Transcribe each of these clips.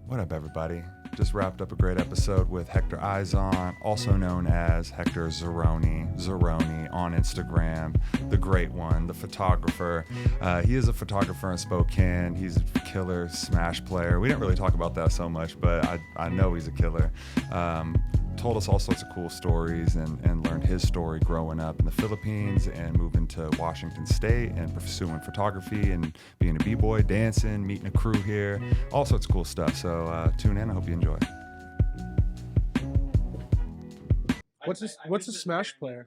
What up, everybody? Just wrapped up a great episode with Hector Aizon, also known as Hector Zeroni on Instagram, the great one, the photographer. He is a photographer in Spokane. He's a killer Smash player. We didn't really talk about that so much, but I know he's a killer. Told us all sorts of cool stories and learned his story growing up in the Philippines and moving to Washington State and pursuing photography and being a b-boy, dancing, meeting a crew here, all sorts of cool stuff. So tune in. I hope you enjoy. What's a Smash player?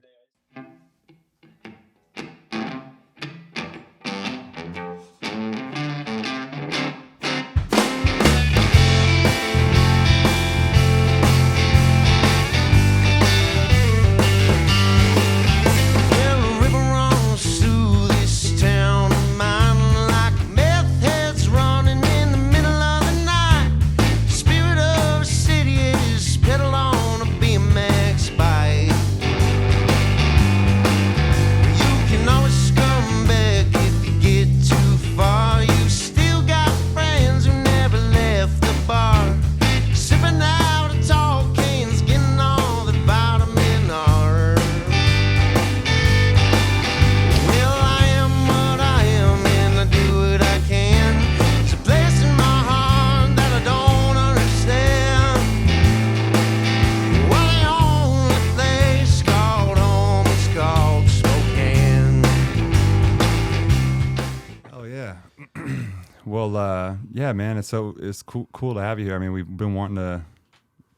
Yeah, man, it's cool to have you here. I mean, we've been wanting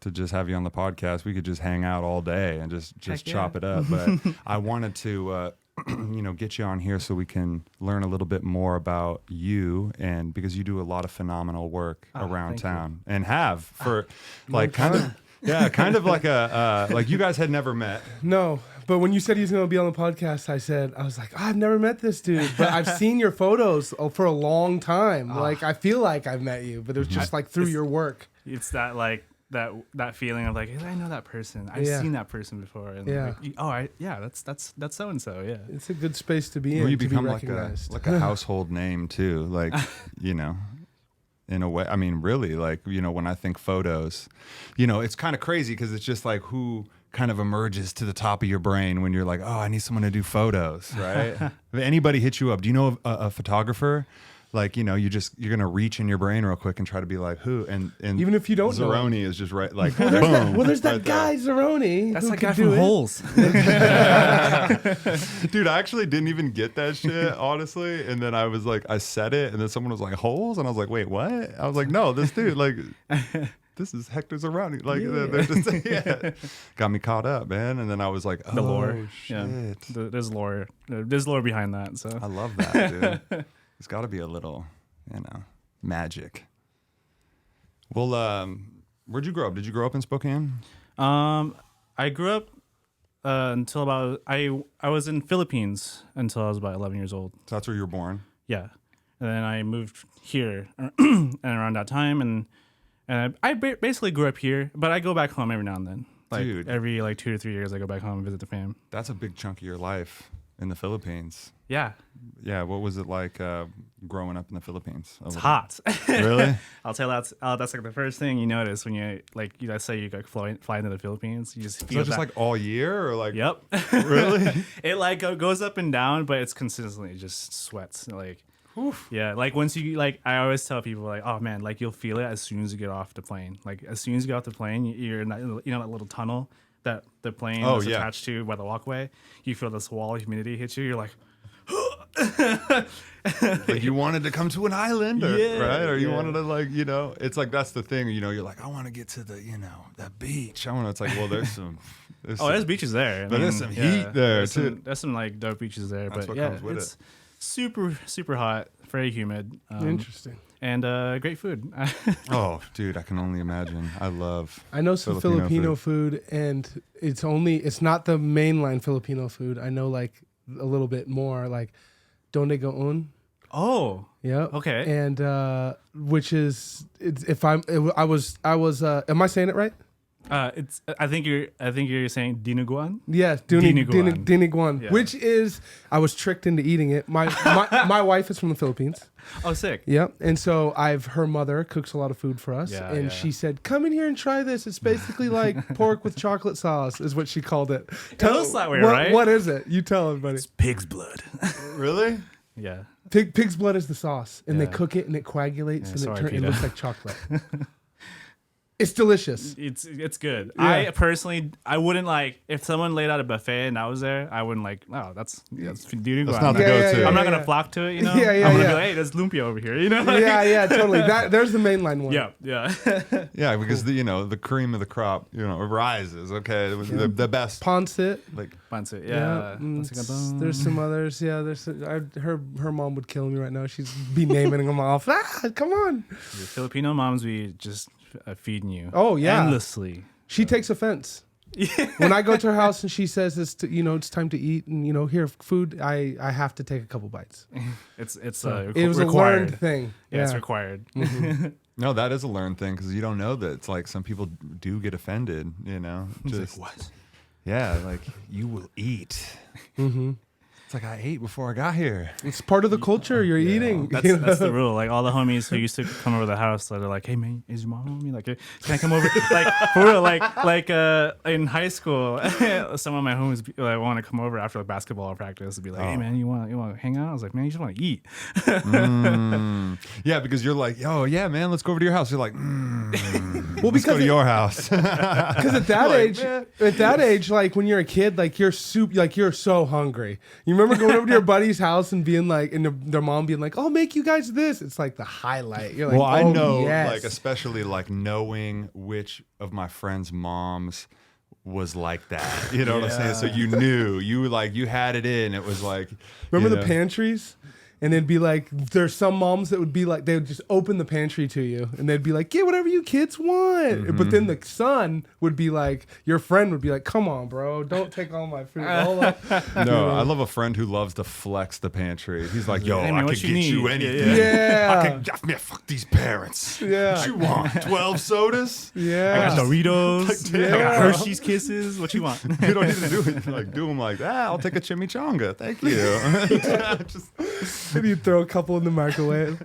to just have you on the podcast. We could just hang out all day and just chop it up. But I wanted to, get you on here so we can learn a little bit more about you, and because you do a lot of phenomenal work around town and have for kind of like a like you guys had never met. No. But when you said he was going to be on the podcast, I was like, I've never met this dude, but I've seen your photos for a long time. Like, I feel like I've met you, but it was just like through your work. It's that like that feeling of like, hey, I know that person. I've seen that person before. And that's so and so. Yeah, it's a good space to be in. You to become be like a household name too. Like, in a way, I mean, really, like, when I think photos, it's kind of crazy because it's just like who kind of emerges to the top of your brain when you're like, oh, I need someone to do photos, right? If anybody hits you up, do you know a photographer? Like, you're going to reach in your brain real quick and try to be like, who? And even if you don't know. Zeroni is just right, like, boom. There's that guy, Zeroni. That's that guy from Holes. Dude, I actually didn't even get that shit, honestly. And then I was like, I said it, and then someone was like, Holes? And I was like, wait, what? I was like, no, this dude, like... This is Hector Zeroni. Like, they're just, got me caught up, man. And then I was like, oh, the lore. Shit. Yeah. There's lore. There's lore behind that. So I love that, dude. It's got to be a little, magic. Well, where'd you grow up? Did you grow up in Spokane? I grew up until about I was in Philippines until I was about 11 years old. So that's where you were born? Yeah. And then I moved here and around that time, and I basically grew up here, but I go back home every now and then. Like, dude, every 2 to 3 years, I go back home and visit the fam. That's a big chunk of your life in the Philippines. Yeah. Yeah. What was it like growing up in the Philippines? It's hot. Really? I'll tell you that's like the first thing you notice when you say you fly into the Philippines. You just feel just like all year or like. Yep. Really? It goes up and down, but it's consistently just sweats like. Oof. Yeah, like once you I always tell people like, oh man, like you'll feel it as soon as you get off the plane. Like as soon as you get off the plane, you're in that that little tunnel that the plane is attached to by the walkway. You feel this wall of humidity hit you. You're like, like you wanted to come to an island, right? Or you wanted to it's like that's the thing. You're like, I want to get to the that beach. I want to. It's like, well, there's some. There's beaches there. But there's some heat there too. There's some like dope beaches there. That's but what comes with it's super, super hot, very humid. Interesting. And great food. Oh, dude, I can only imagine. I know some Filipino food, and it's not the mainline Filipino food. I know like a little bit more, like Donde Goon. Oh. Yeah. Okay. And which is am I saying it right? It's. I think you're saying dinuguan. Yes, Dinuguan. diniguan, Yeah. which is I was tricked into eating it. My wife is from the Philippines. Oh, sick. Yep, and so her mother cooks a lot of food for us, Yeah, and yeah. she said, "Come in here and try this. It's basically like pork with chocolate sauce," is what she called it. looks that way, what, right? What is it? You tell everybody. Pig's blood. Really? Yeah. Pig's blood is the sauce, and they Yeah. cook it, and it coagulates, Yeah, and sorry, it Peter. looks like chocolate. It's delicious. It's good. Yeah. I personally, I wouldn't like if someone laid out a buffet and I was there. I wouldn't like. Oh, that's dinuguan. That's not the go-to. I'm not gonna flock to it. You know. Yeah, yeah, I'm gonna yeah. be like, hey, there's lumpia over here. You know. Like, Yeah, totally. There's the mainline one. Yeah. Yeah, because the cream of the crop, rises. Okay, the best. Pancit. Like Pancit. Yeah, Yeah. Pancit. there's some others. Yeah, her mom would kill me right now. She's be naming them off. Come on. The Filipino moms, we just feeding you. Oh, yeah. endlessly. She takes offense. When I go to her house and she says it's time to eat and here food, I have to take a couple bites. It's It was required. a learned thing. Yeah, it's required. no, that is a learned thing because you don't know that it's like some people do get offended. Just what? yeah, like you will eat. Mm-hmm. It's like I ate before I got here. It's part of the culture. You're eating. That's the rule. Like all the homies who used to come over the house, they're like, "Hey man, is your mom home? Like, can I come over?" Like for real, like in high school, some of my homies want to come over after like basketball practice and be like, "Hey man, you want to hang out?" I was like, "Man, you just want to eat." Yeah, because you're like, "Oh yeah, man, let's go over to your house." You're like, Well, let's go because to your house. Because at that age, like when you're a kid, like you're so hungry. You remember going over to your buddy's house and being like, and their mom being like, "I'll make you guys this." It's like the highlight. You're like, Well, I "Oh, know, yes." like especially like knowing which of my friends' moms was like that. You know what I'm saying? So you knew, you had it in. It was like, Remember the pantries? And it'd be like, there's some moms that would be like, they would just open the pantry to you and they'd be like, get whatever you kids want. Mm-hmm. But then the son would be like, your friend would be like, come on, bro, don't take all my food. No, I love a friend who loves to flex the pantry. He's like, yo, Hey, man, I what could you get you need? anything. Yeah. Man, fuck these parents. Yeah. What you want? 12 sodas? Yeah. I got Doritos. Yeah. I got Hershey's Kisses. What you want? You don't need to do it. Like, do them like that. I'll take a chimichanga. Thank you. Just, Maybe you throw a couple in the microwave.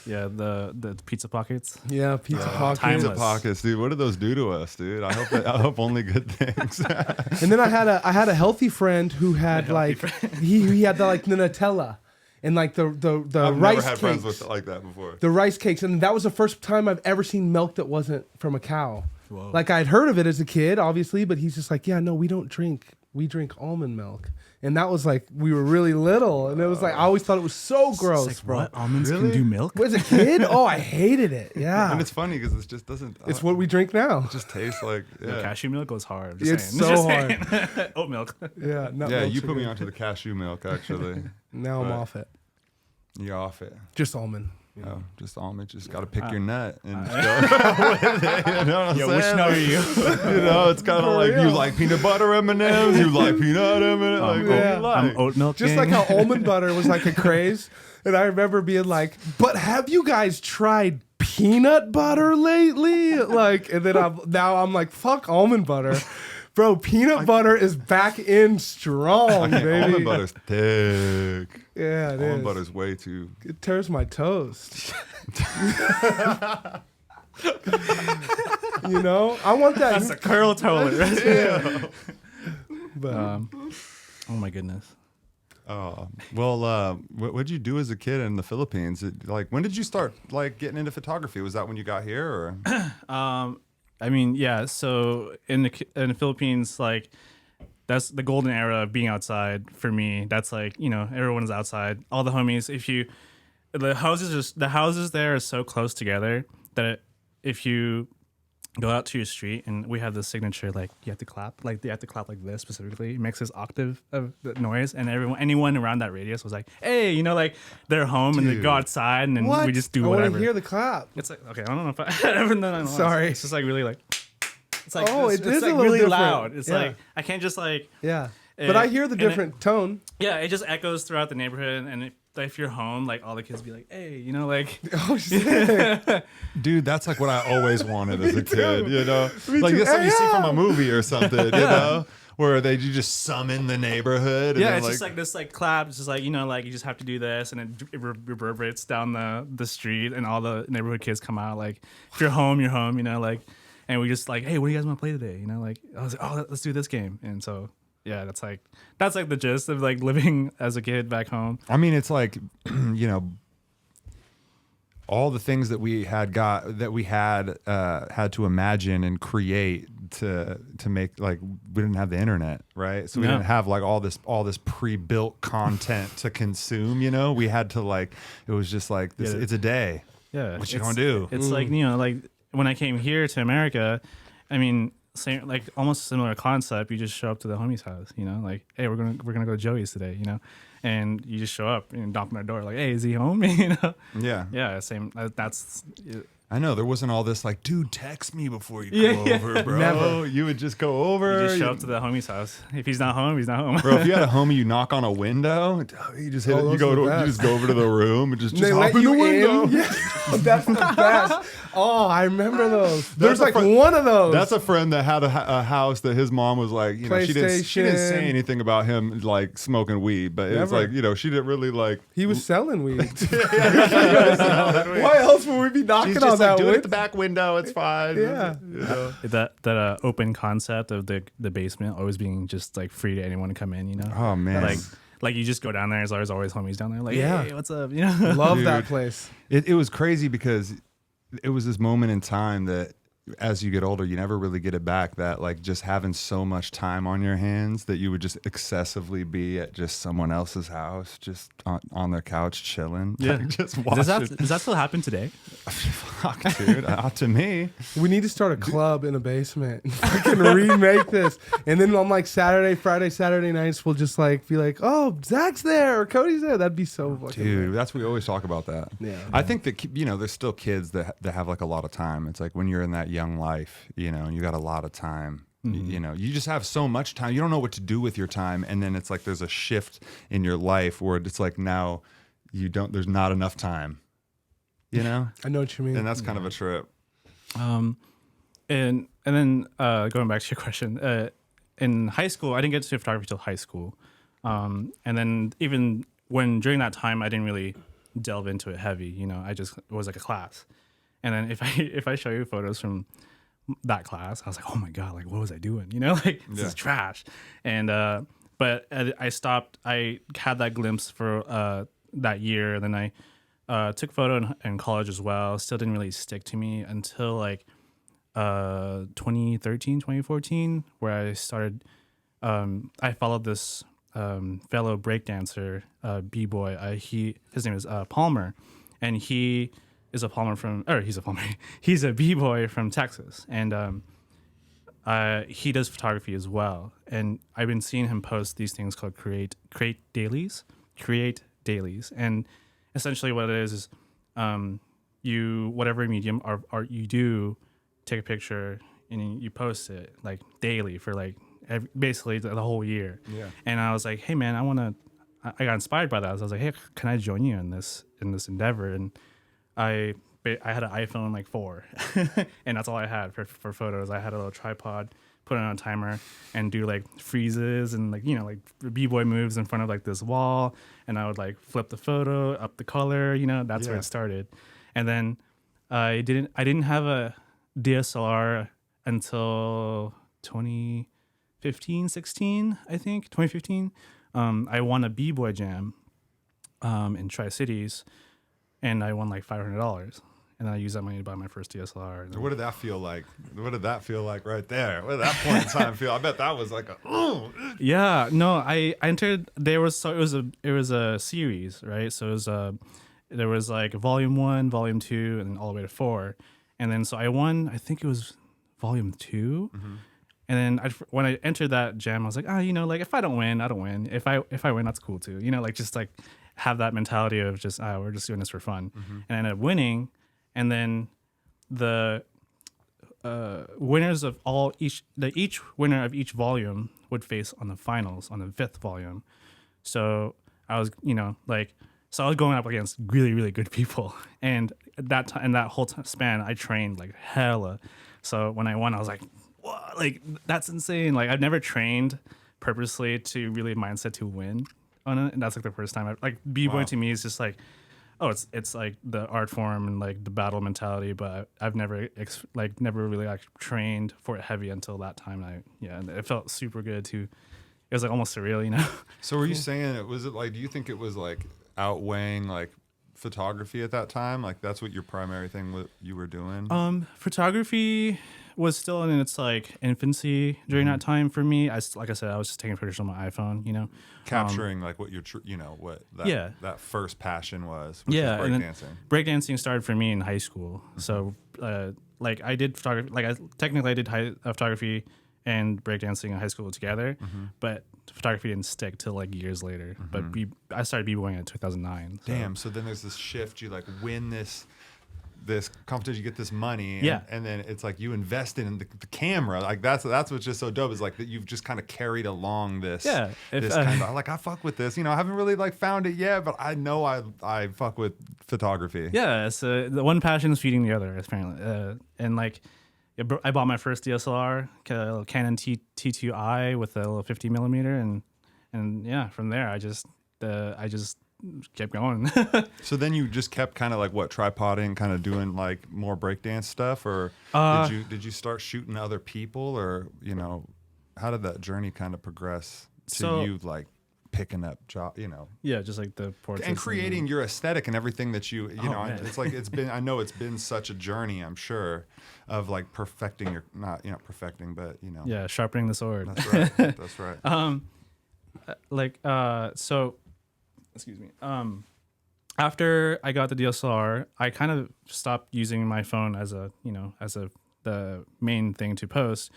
Yeah, the pizza pockets. Yeah, pizza pockets. timeless. pockets, dude. What do those do to us, dude? I hope only good things. And then I had a healthy friend who had like he had the Nutella and like the I've rice never had cakes. friends with like that before. The rice cakes, and that was the first time I've ever seen milk that wasn't from a cow. Whoa. Like I'd heard of it as a kid, obviously, but he's just like, yeah, no, we don't drink. We drink almond milk. And that was like, we were really little. And it was like, I always thought it was so gross, It's like, bro. what? Almonds Really? can do milk? As a kid? Oh, I hated it. Yeah. And it's funny because it just doesn't. It's what we drink now. it just tastes like. Yeah, Cashew milk goes hard. It's Just so saying. hard. Oat milk. Yeah. Not yeah. milk You put sugar. me onto the cashew milk. Actually, Now I'm But- off it. you're off it. Just almond. Oh, just almond. Just got to pick your nut and just go with it. You know what I'm Yo, which saying? nut are you? You know, it's kind of For like you real. like peanut butter M&Ms, you like peanut M&Ms. Like, what do Yeah. you like? I'm oat milk. Just gang. like how almond butter was like a craze. And I remember being like, but have you guys tried peanut butter lately? Like, and then I'm like, fuck almond butter. Bro, peanut butter is back in strong, baby. Almond butter's thick. Yeah, it Almond is. butter's way too. It tears my toast. You know? I want that. That's a curl toilet. Right? Yeah. But Oh my goodness. Oh well, what'd you do as a kid in the Philippines? Like, when did you start like getting into photography? Was that when you got here, or? I mean, yeah. So in the Philippines, like that's the golden era of being outside for me. That's like everyone's outside. All the homies. The houses there are so close together that if you go out to your street and we have this signature, like you have to clap like this specifically. It makes this octave of the noise, and anyone around that radius was like, hey, like they're home and they Dude. go outside and then what? we just do I want whatever. to hear the clap. It's like, okay, I don't know if I ever done that. Sorry. It's just like really like. It's like Oh, it's it is like a little really different. loud. It's Yeah. like I can't just like Yeah. But I hear the and it- different tone. yeah. It just echoes throughout the neighborhood, and if you're home, like all the kids be like, hey, you know, like Oh shit. Dude, that's like what I always wanted as a kid, you know? Me Like too. this something you see Yeah. from a movie or something, you know? Where you just summon the neighborhood. And yeah, then, it's just like this like clap. It's just like, you know, like you just have to do this, and it reverberates down the street, and all the neighborhood kids come out. Like if you're home, you're home, you know, like, and we just like, hey, what do you guys want to play today? You know, like I was like, oh, let's do this game. And so yeah, that's like the gist of like living as a kid back home. I mean, it's like, you know, all the things that we had had to imagine and create to make, like, we didn't have the internet, right? So we didn't have like all this pre-built content to consume, you know? We had to like, it was just like this, it's a day. Yeah. What you gonna do? It's like, you know, like when I came here to America, I mean, same, like almost similar concept. You just show up to the homie's house, you know, like, hey, we're gonna go to Joey's today, you know, and you just show up and knock on their door, like, hey, is he home? You know? Yeah. Yeah, same. That's I know there wasn't all this like, dude, text me before you go over, bro. Never. You would just go over. you just show up to the homie's house. If he's not home, he's not home. Bro, if you had a homie, you knock on a window, you just hit it. You those are the you best. just go over to the room and just They hop let in the you window. in. Yeah, that's the best. Oh, I remember those. There's a like fr- one of those. That's a friend that had a house that his mom was like, you know, she didn't say PlayStation. anything about him like smoking weed, but it was Never. like, you know, she didn't really like. He was selling weed. Why else would we be knocking She's on just that like, do it at window? the back window. It's fine. Yeah. You know? that open concept of the basement always being just like free to anyone to come in, you know. Oh man. Like you just go down there. There's always homies down there. Like, Yeah. hey, what's up? You know. Love Dude. that place. It was crazy because it was this moment in time that as you get older, you never really get it back, that like just having so much time on your hands that you would just excessively be at just someone else's house, just on their couch chilling. Yeah. Like, just watching. Does that still happen today? Fuck, dude. To me. We need to start a club in a basement and fucking remake this. And then on like Friday, Saturday nights, we'll just like be like, oh, Zach's there or Cody's there. That'd be so fucking Dude, lit. that's we always talk about that. Yeah. I think that, you know, there's still kids that have like a lot of time. It's like when you're in that young life, you know, you got a lot of time. You know, you just have so much time. You don't know what to do with your time, and then it's like there's a shift in your life where it's like now there's not enough time. You know, I know what you mean. and that's kind of a trip. And then going back to your question, in high school, I didn't get to photography till high school, and then even during that time, I didn't really delve into it heavy. You know, it was like a class, and then if I show you photos from that class, I was like, oh my god, like what was I doing? You know, like this is trash. And but I stopped. I had that glimpse for that year, and then I took photo in college as well. Still didn't really stick to me until like 2013, 2014, where I started. I followed this fellow breakdancer, b-boy. His name is Palmer, and he's a Palmer. He's a b-boy from Texas, and he does photography as well. And I've been seeing him post these things called create dailies, and essentially what it is you whatever medium art you do, take a picture and you post it like daily for like basically the whole year. Yeah. And I was like, hey man, I got inspired by that. So I was like, hey, can I join you in this endeavor? And I had an iPhone like 4 and that's all I had for photos. I had a little tripod, put it on a timer and do like freezes and like, you know, like b-boy moves in front of like this wall, and I would like flip the photo, up the color, you know, that's where it started. And then I didn't have a DSLR until 2015, 16, I think, 2015. I won a b-boy jam in Tri-Cities, and I won like $500. And I used that money to buy my first DSLR. What did that feel like? What did that feel like right there? What did that point in time feel? I bet that was like Yeah, no, I entered. It was a series, right? So there was like volume 1, volume 2, and then all the way to 4. And then so I won. I think it was volume 2. Mm-hmm. And then when I entered that jam, I was like, you know, like if I don't win, I don't win. If I win, that's cool too. You know, like just like have that mentality of just we're just doing this for fun. And I ended up winning. And then the winners of each winner of each volume would face on the finals on the 5th volume. So I was, you know, like So I was going up against really, really good people. And at that time, in that whole span, I trained like hella. So when I won, I was like, what? Like, that's insane. Like, I've never trained purposely to really mindset to win on it. And that's like the first time like b-boying to me is just like, oh, it's like the art form and like the battle mentality, but I've never never really like trained for it heavy until that time. And it felt super good too. It was like almost surreal, you know? So were you saying do you think it was like outweighing like photography at that time? Like that's what your primary thing you were doing? Photography was still in its like infancy during that time for me. Like I said, I was just taking pictures on my iPhone, you know, Capturing like what what that first passion was, which was breakdancing. Breakdancing started for me in high school. So like I did photography, like I did photography and breakdancing in high school together, but photography didn't stick till like years later. But I started b-boying in 2009. So. Damn. So then there's this shift. You like win this competition, you get this money, and then it's like you invested in the camera. Like that's what's just so dope is like that you've just kind of carried along this. This kind of like I fuck with this. You know, I haven't really like found it yet, but I know I fuck with photography. Yeah. So the one passion is feeding the other, apparently, and like. I bought my first DSLR, Canon T2i with a little 50 millimeter, and yeah, from there I just kept going. So then you just kept kind of like tripoding, kind of doing like more breakdance stuff, or did you start shooting other people, or you know, how did that journey kind of progress to you like picking up just like the portraits and creating your aesthetic and everything that you know man. It's like I know it's been such a journey, I'm sure, of like perfecting your perfecting but you know sharpening the sword. That's right. So excuse me, after I got the DSLR, I kind of stopped using my phone as the main thing to post.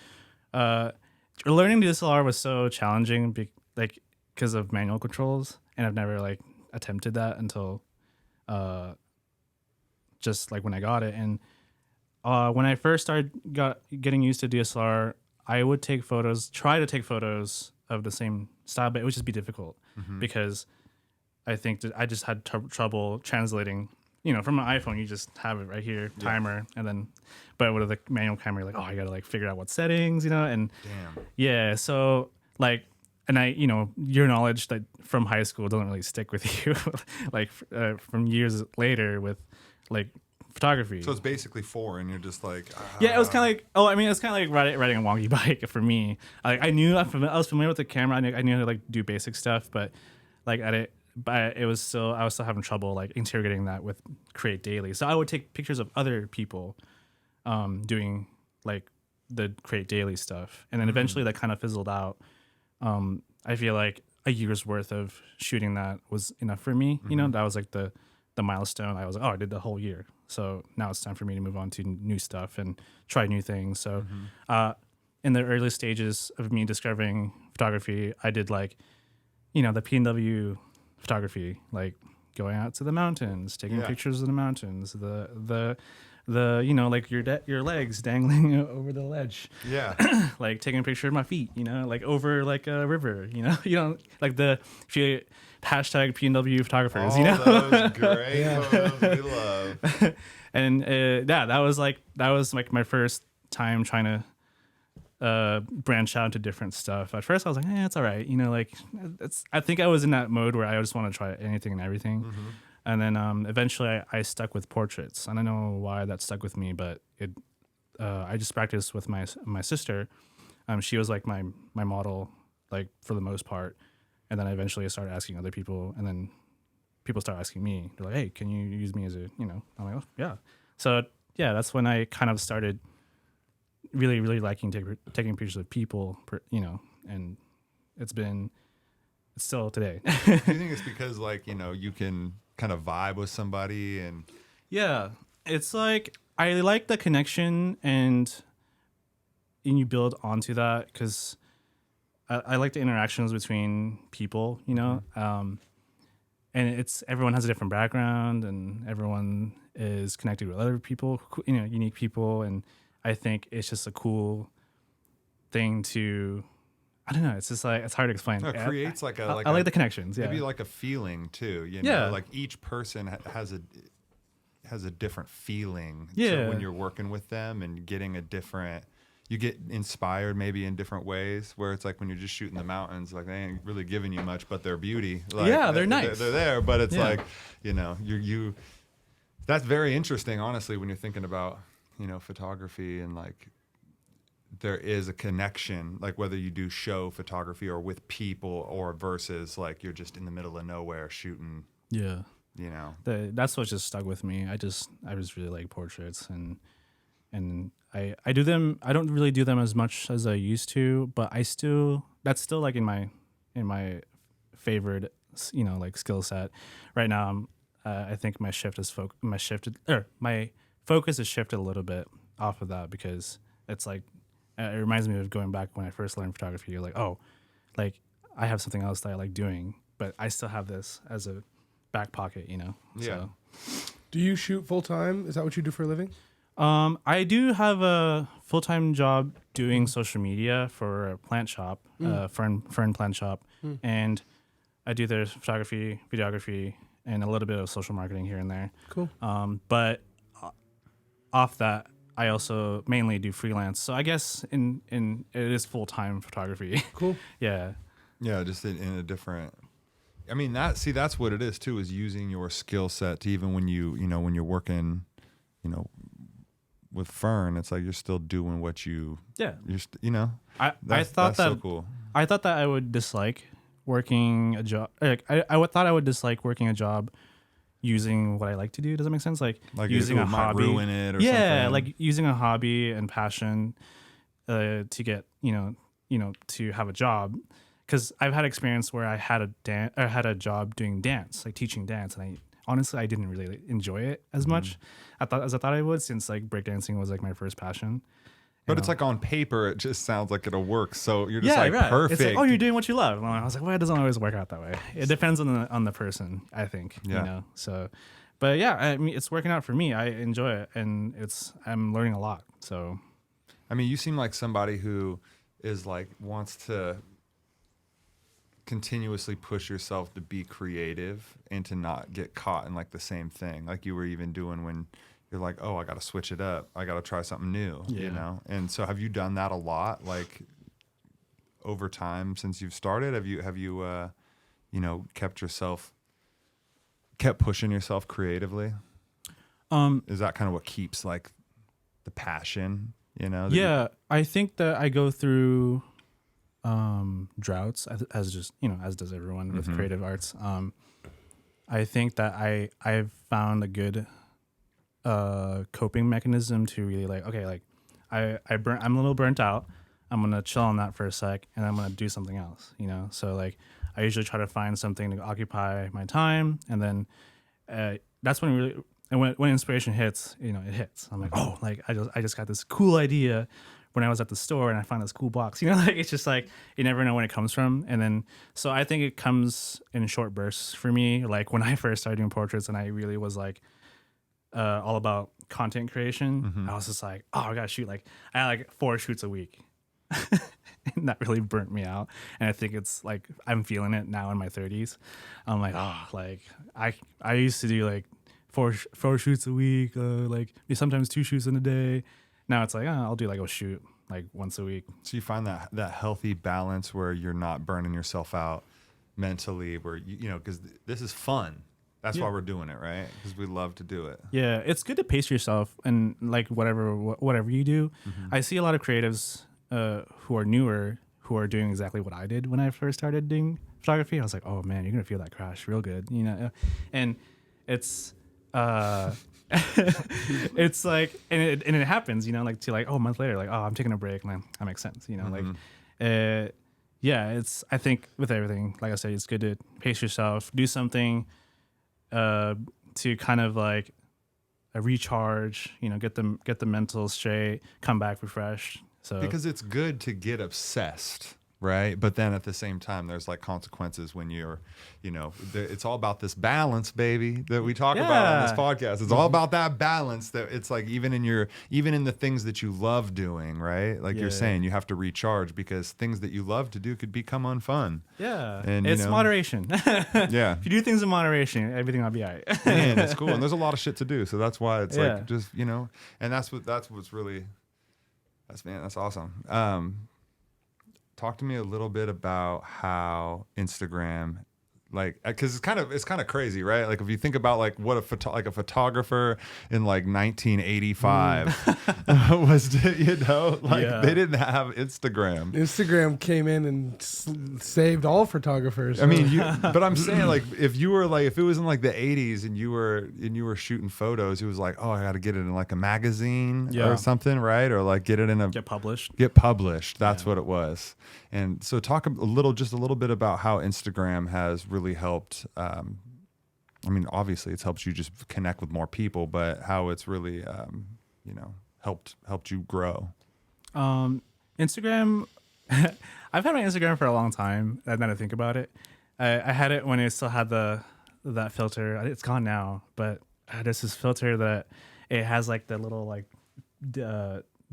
Learning DSLR was so challenging because of manual controls, and I've never like attempted that until just like when I got it. And when I first started getting used to DSLR, I would try to take photos of the same style, but it would just be difficult because I think that I just had trouble translating. You know, from an iPhone, you just have it right here, timer, and then, but with the manual camera, you're like, oh, I gotta like figure out what settings, you know, and so like. And your knowledge that from high school doesn't really stick with you, like from years later with like photography. So it's basically foreign. You're just like, it was kind of like, it's kind of like riding a wonky bike for me. Like I was familiar with the camera. I knew how to like do basic stuff, but like I was still having trouble like integrating that with Create Daily. So I would take pictures of other people doing like the Create Daily stuff, and then eventually that kind of fizzled out. I feel like a year's worth of shooting that was enough for me. You know, that was like the milestone. I was like, oh, I did the whole year. So now it's time for me to move on to new stuff and try new things. So in the early stages of me discovering photography, I did like, the P&W photography, like going out to the mountains, taking pictures of the mountains, the like your legs dangling over the ledge. Yeah. Like taking a picture of my feet, like over like a river, like the hashtag P&W photographers, those great photos we love. And that was like my first time trying to branch out to different stuff. At first I was like, it's all right. I think I was in that mode where I just want to try anything and everything. And then eventually I stuck with portraits. I don't know why that stuck with me, but I just practiced with my sister. She was like my model, like for the most part. And then I eventually started asking other people, and then people started asking me. They're like, "Hey, can you use me as a?" I'm like, "Oh, yeah." So yeah, that's when I kind of started really, really liking taking pictures of people. And it's still today. Do you think it's because like you can kind of vibe with somebody and it's like I like the connection and you build onto that because I like the interactions between people, and everyone has a different background and everyone is connected with other people, unique people, and I think it's just a cool thing to I don't know. It's just like it's hard to explain. No, it creates like a I like the connections. Yeah. maybe like a feeling too. You Yeah. know, like each person has a different feeling. Yeah. So when you're working with them and getting a different, you get inspired maybe in different ways. Where it's like when you're just shooting the mountains, like they ain't really giving you much, but their beauty. Like, Yeah, they're nice. They're there, but it's Yeah. like, you know, you. That's very interesting, honestly, when you're thinking about, you know, photography and like there is a connection, like whether you do show photography or with people or versus like you're just in the middle of nowhere shooting, Yeah. you know. That's what just stuck with me. I just really like portraits and I do them. I don't really do them as much as I used to, but that's still like in my favorite, you know, like skill set. Right now, I think my my focus has shifted a little bit off of that because it's like it reminds me of going back when I first learned photography. You're like, oh, like I have something else that I like doing, but I still have this as a back pocket, you know. Yeah. So. Do you shoot full time? Is that what you do for a living? I do have a full-time job doing social media for a plant shop, fern plant shop, and I do their photography, videography, and a little bit of social marketing here and there. Cool. But off that, I also mainly do freelance. So I guess in it is full-time photography. Cool. Yeah. Yeah, just in a different. I mean, that's what it is too. Is using your skill set to even when when you're working, you know, with Fern, it's like you're still doing what you. Yeah. I thought that so cool. I thought that I would dislike working a job. Like I thought I would dislike working a job using what I like to do. Does that make sense? Like using it a might hobby, ruin it or yeah, something. like using a hobby and passion to get to have a job. Because I've had experience where I had a job doing dance, like teaching dance, and I didn't really enjoy it as much as I thought I would, since like breakdancing was like my first passion. But You it's know? like on paper, it just sounds like it'll work. So you're just like right. perfect. It's like, oh, you're doing what you love. And I was like, well, it doesn't always work out that way. It depends on the person, I think. Yeah. You know. So, but yeah, I mean, it's working out for me. I enjoy it, and I'm learning a lot. So, I mean, you seem like somebody who is like wants to continuously push yourself to be creative and to not get caught in like the same thing, like you were even doing when you're like, oh, I got to switch it up. I got to try something new, you know? And so have you done that a lot, like over time since you've started? Have you kept pushing yourself creatively? Is that kind of what keeps like the passion, you know? yeah, I think that I go through droughts as just, as does everyone with creative arts. I think that I've found a good coping mechanism to really like, okay, like I'm a little burnt out. I'm gonna chill on that for a sec, and I'm gonna do something else, you know. So like I usually try to find something to occupy my time, and then that's when really, and when inspiration hits, it hits. I'm like, oh, like I just got this cool idea when I was at the store, and I found this cool box, like it's just like you never know when it comes from. And then so I think it comes in short bursts for me. Like when I first started doing portraits, and I really was like all about content creation, I was just like, oh, I gotta shoot. Like I had like 4 shoots a week. And that really burnt me out, and I think it's like I'm feeling it now in my 30s. I'm like, oh, like I used to do like four shoots a week, like sometimes 2 shoots in a day. Now it's like, I'll do like a shoot like once a week. So you find that healthy balance where you're not burning yourself out mentally, where because this is fun. That's why we're doing it, right? Because we love to do it. Yeah, it's good to pace yourself, and like whatever you do. I see a lot of creatives who are newer, who are doing exactly what I did when I first started doing photography. I was like, oh man, you're gonna feel that crash real good, and it's it's like, and it happens, like to like, oh, a month later, like, oh, I'm taking a break, and that makes sense, like, it's, I think with everything, like I said, it's good to pace yourself, do something to kind of like a recharge, get the mental straight, come back refreshed. So because it's good to get obsessed right? But then at the same time, there's like consequences when you're, it's all about this balance, baby, that we talk about on this podcast. It's all about that balance. That it's like even in the things that you love doing, right? Like you're saying, you have to recharge because things that you love to do could become unfun. Yeah, and it's moderation. Yeah, if you do things in moderation, everything will be all right. Man, it's cool, and there's a lot of shit to do, so that's why it's like just and that's what's really that's awesome. Talk to me a little bit about how Instagram, like, because it's kind of crazy, right? Like if you think about like what a photographer in like 1985 was, they didn't have Instagram. Instagram came in and saved all photographers. I mean, but I'm saying like if it was in like the 80s and you were shooting photos, it was like, oh, I got to get it in like a magazine or something, right? Or like get it in get published. That's what it was. And so talk a little bit about how Instagram has really helped. I mean, obviously it's helped you just connect with more people, but how it's really, helped you grow. Instagram, I've had my Instagram for a long time. Now that I think about it, I had it when it still had that filter. It's gone now, but there's this filter that it has like the little like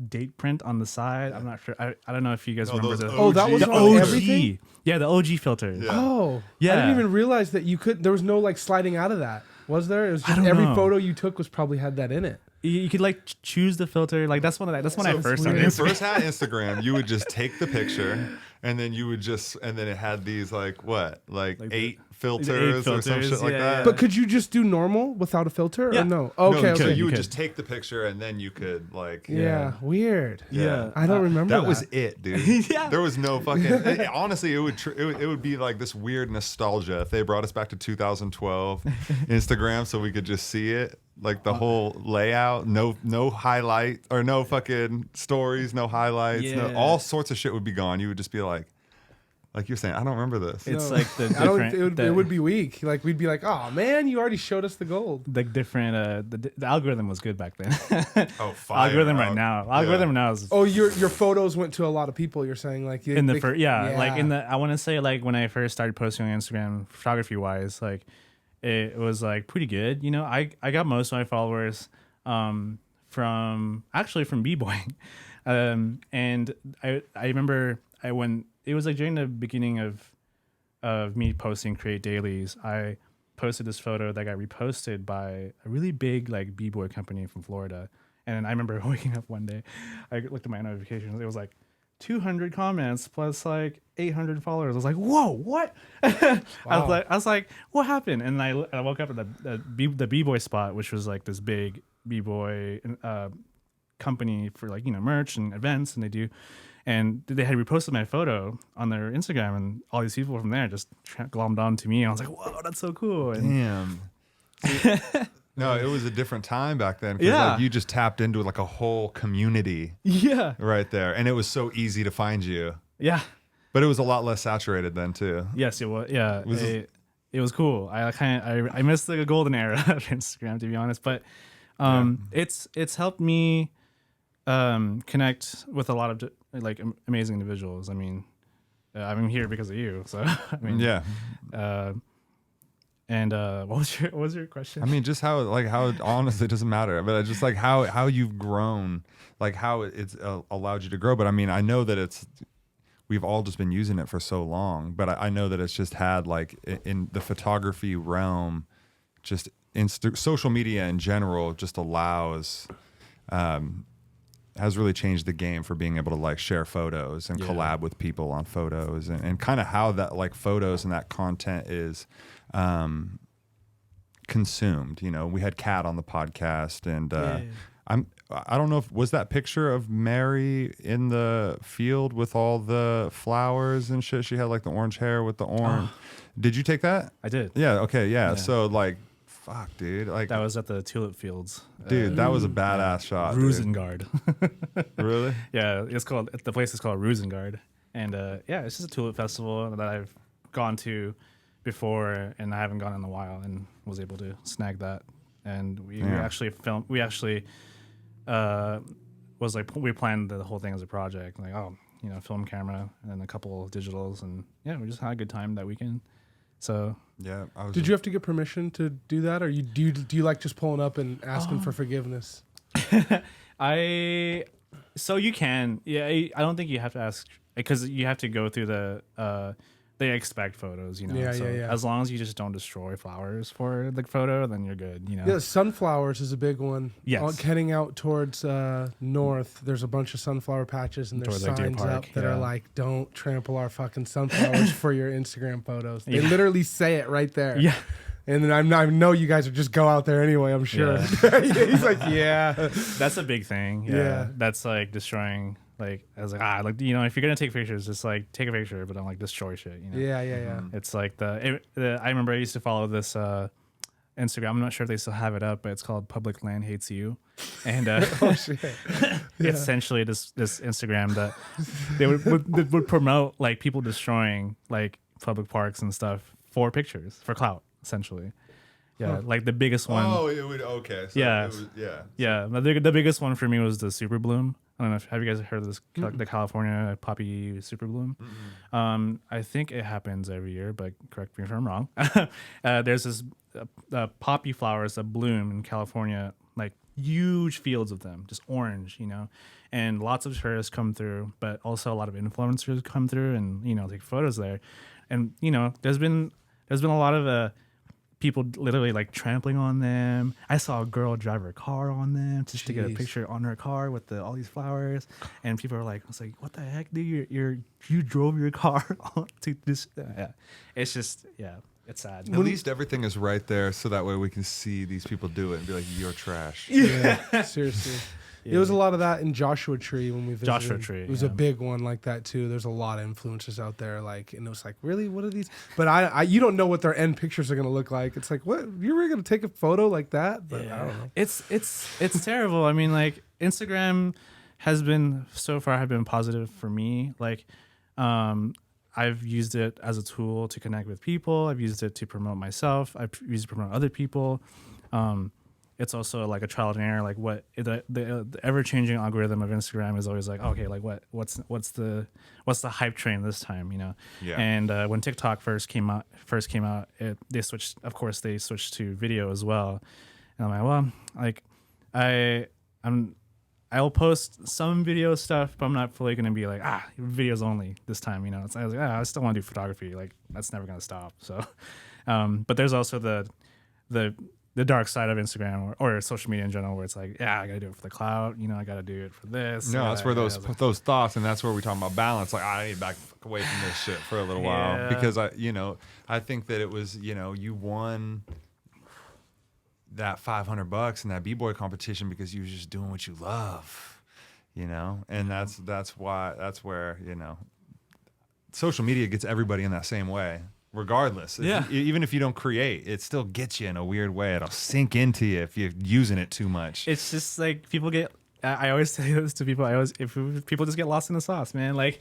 date print on the side. I'm not sure. I don't know if you guys remember the that was the on OG. everything? Yeah, the OG filter. Yeah. Oh, yeah. I didn't even realize that you could. There was no like sliding out of that. Was there? It was just every photo you took was probably had that in it. You could like choose the filter. Like that's when I first started. When you first had Instagram, you would just take the picture, and then it had these like 8 filters or some shit like that. But could you just do normal without a filter or no? Okay. So you would just take the picture and then you could like. Yeah. Weird. Yeah. I don't remember that. That was it, dude. There was no fucking. Honestly, it would be like this weird nostalgia if they brought us back to 2012 Instagram so we could just see it. Like the whole layout, no highlight or no fucking stories, no highlights, all sorts of shit would be gone. You would just be like you're saying, I don't remember this. It's like the different. It would be weak. Like we'd be like, oh man, you already showed us the gold. The different. The algorithm was good back then. Oh, fire. Algorithm right now. Algorithm now is. Oh, your photos went to a lot of people. You're saying like in the first, like in the. I want to say like when I first started posting on Instagram, photography wise, like. It was like pretty good. I got most of my followers from b-boying. And I remember when it was like during the beginning of me posting create dailies, I posted this photo that got reposted by a really big like b-boy company from Florida. And I remember waking up one day, I looked at my notifications. It was like 200 comments plus like 800 followers. I was like, whoa, what? Wow. I was like, what happened? And I woke up at the b-boy spot, which was like this big b-boy company for like merch and events, and they had reposted my photo on their Instagram, and all these people from there just glommed on to me, and I was like, whoa, that's so cool. And damn. No, it was a different time back then. Yeah, like, you just tapped into like a whole community. Yeah, right there, and it was so easy to find you. Yeah, but it was a lot less saturated then too. Yes, it was. Yeah, it was cool. I missed the golden era of Instagram, to be honest. But it's helped me connect with a lot of like amazing individuals. I mean, I'm here because of you. So I mean, yeah. And what was your question? I mean, just how honestly it doesn't matter, but just like how you've grown, like how it's allowed you to grow. But I mean, I know that we've all just been using it for so long, but I know that it's just had like in the photography realm, just social media in general just allows, has really changed the game for being able to like share photos and collab with people on photos and kind of how that like photos and that content is consumed. We had Kat on the podcast, and I don't know if was that picture of Mary in the field with all the flowers and shit. She had like the orange hair with the orange. Did you take that? I did. Yeah. Okay. Yeah. So like, fuck, dude. Like that was at the tulip fields. Dude, that was a badass shot. Rosengard. Really? Yeah. The place is called Rosengard, and it's just a tulip festival that I've gone to before, and I haven't gone in a while, and was able to snag that. And we actually filmed. We actually was like, we planned the whole thing as a project. Like, oh, film camera and a couple of digitals, and yeah, we just had a good time that weekend. So Yeah. Did you have to get permission to do that, or do you like just pulling up and asking for forgiveness? So you can, yeah. I don't think you have to ask because you have to go through they expect photos, Yeah, so yeah. as long as you just don't destroy flowers for the photo, then you're good, Yeah, sunflowers is a big one. Yes. Heading out towards north, there's a bunch of sunflower patches, and there's Towards, like, Deer signs Park, up that are yeah. like, "Don't trample our fucking sunflowers for your Instagram photos." They Yeah. literally say it right there. Yeah. And then I know you guys would just go out there anyway, I'm sure. Yeah. He's like, yeah. That's a big thing. Yeah. That's like destroying. Like I was like, if you're gonna take pictures, just like take a picture, but don't like destroy shit. Yeah. It's like I remember I used to follow this Instagram. I'm not sure if they still have it up, but it's called Public Land Hates You, and Oh shit. it's essentially this Instagram that they would promote like people destroying like public parks and stuff for pictures for clout, essentially. Yeah, like the biggest one. Oh, it would. Okay. So Yeah. It was, yeah. Yeah, the biggest one for me was the super bloom. I don't know. Have you guys heard of this? The California poppy super bloom. I think it happens every year, but correct me if I'm wrong. There's this poppy flowers that bloom in California, like huge fields of them, just orange, and lots of tourists come through, but also a lot of influencers come through and take photos there, and there's been a lot of people literally like trampling on them. I saw a girl drive her car on them just to get a picture on her car with all these flowers, and people are like, I was like, what the heck, dude? You drove your car to this? Yeah, it's just it's sad. At least everything is right there, so that way we can see these people do it and be like, "You're trash." Yeah, seriously. There was a lot of that in Joshua Tree when we visited. Joshua Tree, It was a big one like that too. There's a lot of influencers out there, like, and it was like, really, what are these? But you don't know what their end pictures are gonna look like. It's like, what? You're really gonna take a photo like that? But I don't know. It's terrible. I mean, like Instagram has been so far have been positive for me. Like, I've used it as a tool to connect with people. I've used it to promote myself. I've used it to promote other people. It's also like a trial and error. Like the ever changing algorithm of Instagram is always like, okay, like what's the hype train this time, Yeah. And when TikTok first came out, they switched to video as well. And I'm like, well, like I'll post some video stuff, but I'm not fully gonna be like videos only this time. I was like, I still want to do photography. Like that's never gonna stop. So, but there's also the dark side of Instagram or social media in general, where it's like, I gotta do it for the clout. I gotta do it for this. No, that's where those thoughts, and that's where we talk about balance. Like, I need to back away from this shit for a little while because I think that it was, you won that $500 in that b-boy competition because you was just doing what you love, and that's where social media gets everybody in that same way. Regardless, even if you don't create, it still gets you in a weird way. It'll sink into you if you're using it too much. It's just like people get. I always say this to people. People just get lost in the sauce, man. Like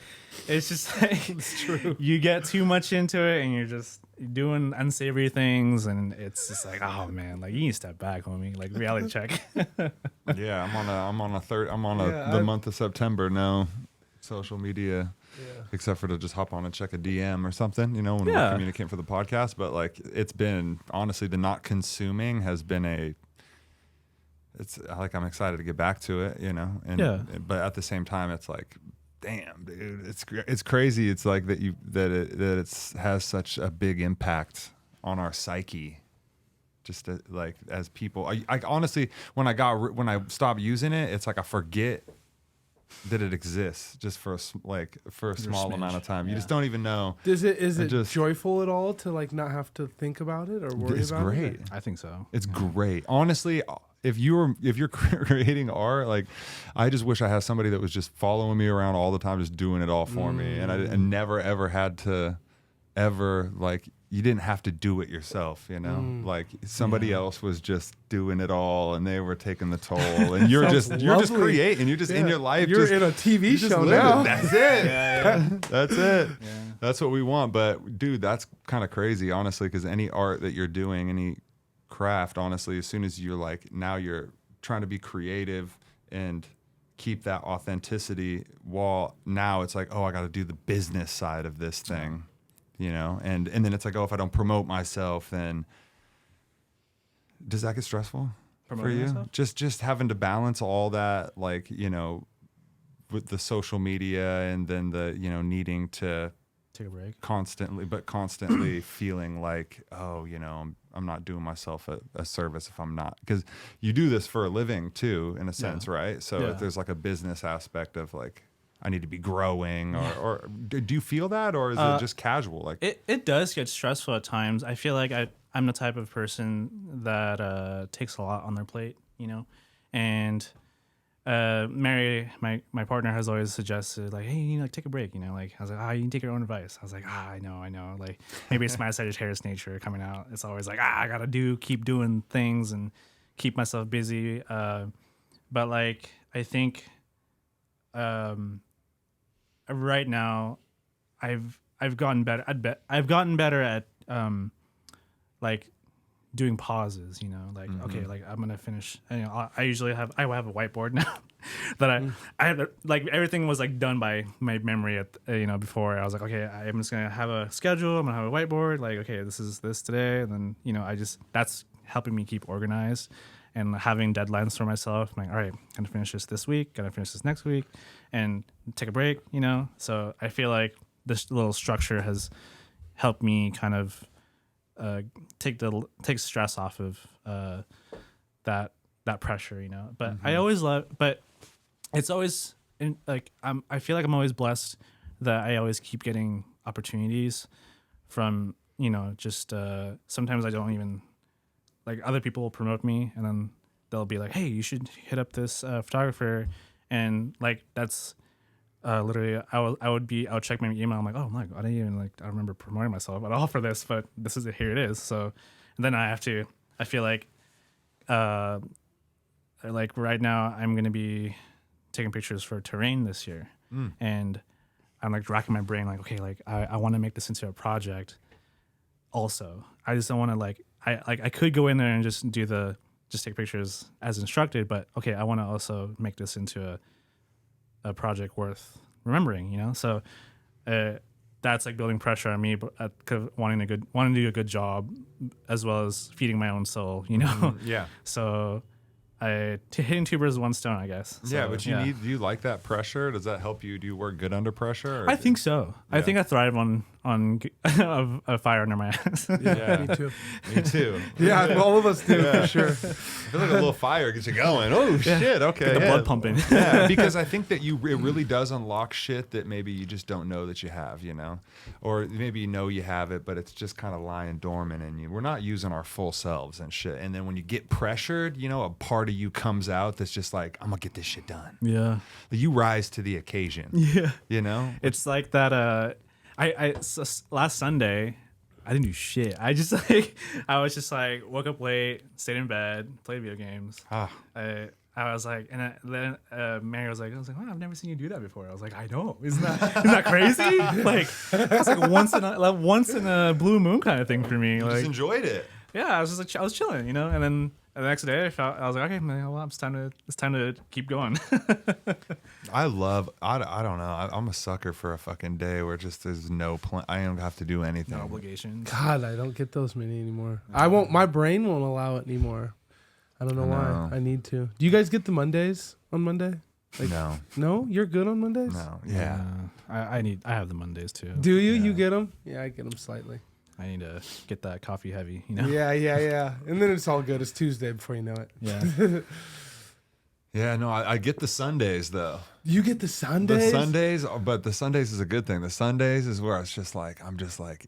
it's just like it's true. You get too much into it, and you're just doing unsavory things, and it's just like, oh man, like you need to step back, homie. Like reality check. Yeah, I'm on the month of September. No social media. Yeah. Except for to just hop on and check a DM or something, when we're communicating for the podcast. But like, it's been honestly, the not consuming has been it's like, I'm excited to get back to it, but at the same time, it's like, damn, dude, it's crazy. It's like that it has such a big impact on our psyche. Just like as people, I honestly, when I stopped using it, it's like I forget that it exists just for a small amount of time. You just don't even know. Is it joyful at all to like not have to think about it or worry about it? It's great. I think so. It's great. Honestly, if you're creating art, like I just wish I had somebody that was just following me around all the time, just doing it all for me, and I never ever had to like. You didn't have to do it yourself, like somebody else was just doing it all and they were taking the toll and you're just creating, you're just in your life. You're in a TV show now. That's it. That's it. Yeah. That's what we want. But dude, that's kind of crazy, honestly, because any art that you're doing, any craft, honestly, as soon as you're like, now you're trying to be creative and keep that authenticity, while now it's like, oh, I got to do the business side of this thing, you know? And then it's like, oh, if I don't promote myself, then does that get stressful for you? Myself? Just having to balance all that, like, you know, with the social media and then the, you know, needing to take a break constantly feeling like, oh, you know, I'm not doing myself a service if I'm not, because you do this for a living too, in a sense, right? So there's like a business aspect of like, I need to be growing, or do you feel that, or is it just casual? Like it does get stressful at times. I feel like I'm the type of person that takes a lot on their plate, you know, and Mary, my partner, has always suggested like, hey, you know, like, take a break, you know, like I was like, you can take your own advice. I was like, I know, like maybe it's my Sagittarius nature coming out. It's always like, I gotta keep doing things and keep myself busy. But like, I think right now I've gotten better. I've gotten better at like doing pauses, you know, like, okay, like I'm gonna finish, you know, I usually have a whiteboard now that I had, like, everything was like done by my memory at, you know, before. I was like, okay, I'm just gonna have a schedule, I'm gonna have a whiteboard, like, okay, this is this today, and then, you know, that's helping me keep organized and having deadlines for myself. I'm like, all right, gonna finish this week, gonna finish this next week, and take a break, you know. So I feel like this little structure has helped me kind of take stress off of that pressure, you know. But I always but it's always like I feel like I'm always blessed that I always keep getting opportunities from, you know, just sometimes I don't even, like, other people will promote me and then they'll be like, hey, you should hit up this photographer, and like that's literally, I would check my email. I'm like, oh my God, I didn't even, like, I don't remember promoting myself at all for this, but this is it. Here it is. So then I feel like right now I'm going to be taking pictures for terrain this year. And I'm like racking my brain, like, okay, like I want to make this into a project also. I just don't want to, like, I could go in there and just take pictures as instructed, but okay, I want to also make this into a project worth remembering, you know. So that's like building pressure on me, but wanting to do a good job, as well as feeding my own soul, you know. Yeah. So hitting two birds with one stone, I guess. So, yeah, but do you like that pressure? Does that help you? Do you work good under pressure? Or I think so. Yeah. I think I thrive on a fire under my ass. Yeah, me too. Yeah, all of us do, for sure. I feel like a little fire gets you going. Oh shit! Okay, get the blood pumping. Yeah, because I think that it really does unlock shit that maybe you just don't know that you have, you know, or maybe you know you have it, but it's just kind of lying dormant in you. We're not using our full selves and shit. And then when you get pressured, you know, a part of you comes out that's just like, I'm gonna get this shit done. Yeah, you rise to the occasion. Yeah, you know, it's like that. Last Sunday, I didn't do shit. I was just like, woke up late, stayed in bed, played video games. I was like, and then Mary was like, wow, I've never seen you do that before. I was like, I know, isn't that crazy? Like, it's like once in a blue moon kind of thing for me. You like, just enjoyed it. Yeah, I was just like, I was chilling, you know, and then. And the next day, I was like, okay, man, well, it's time to keep going. I don't know. I'm a sucker for a fucking day where just there's no plan. I don't have to do anything. No obligations. God, I don't get those many anymore. I won't. My brain won't allow it anymore. I don't know why. I need to. Do you guys get the Mondays on Monday? Like, no. No, you're good on Mondays. No. Yeah. I have the Mondays too. Do you? Yeah. You get them? Yeah, I get them slightly. I need to get that coffee heavy, you know? Yeah. And then it's all good. It's Tuesday before you know it. Yeah. Yeah, no, I get the Sundays, though. You get the Sundays? The Sundays, but the Sundays is a good thing. The Sundays is where I'm just like,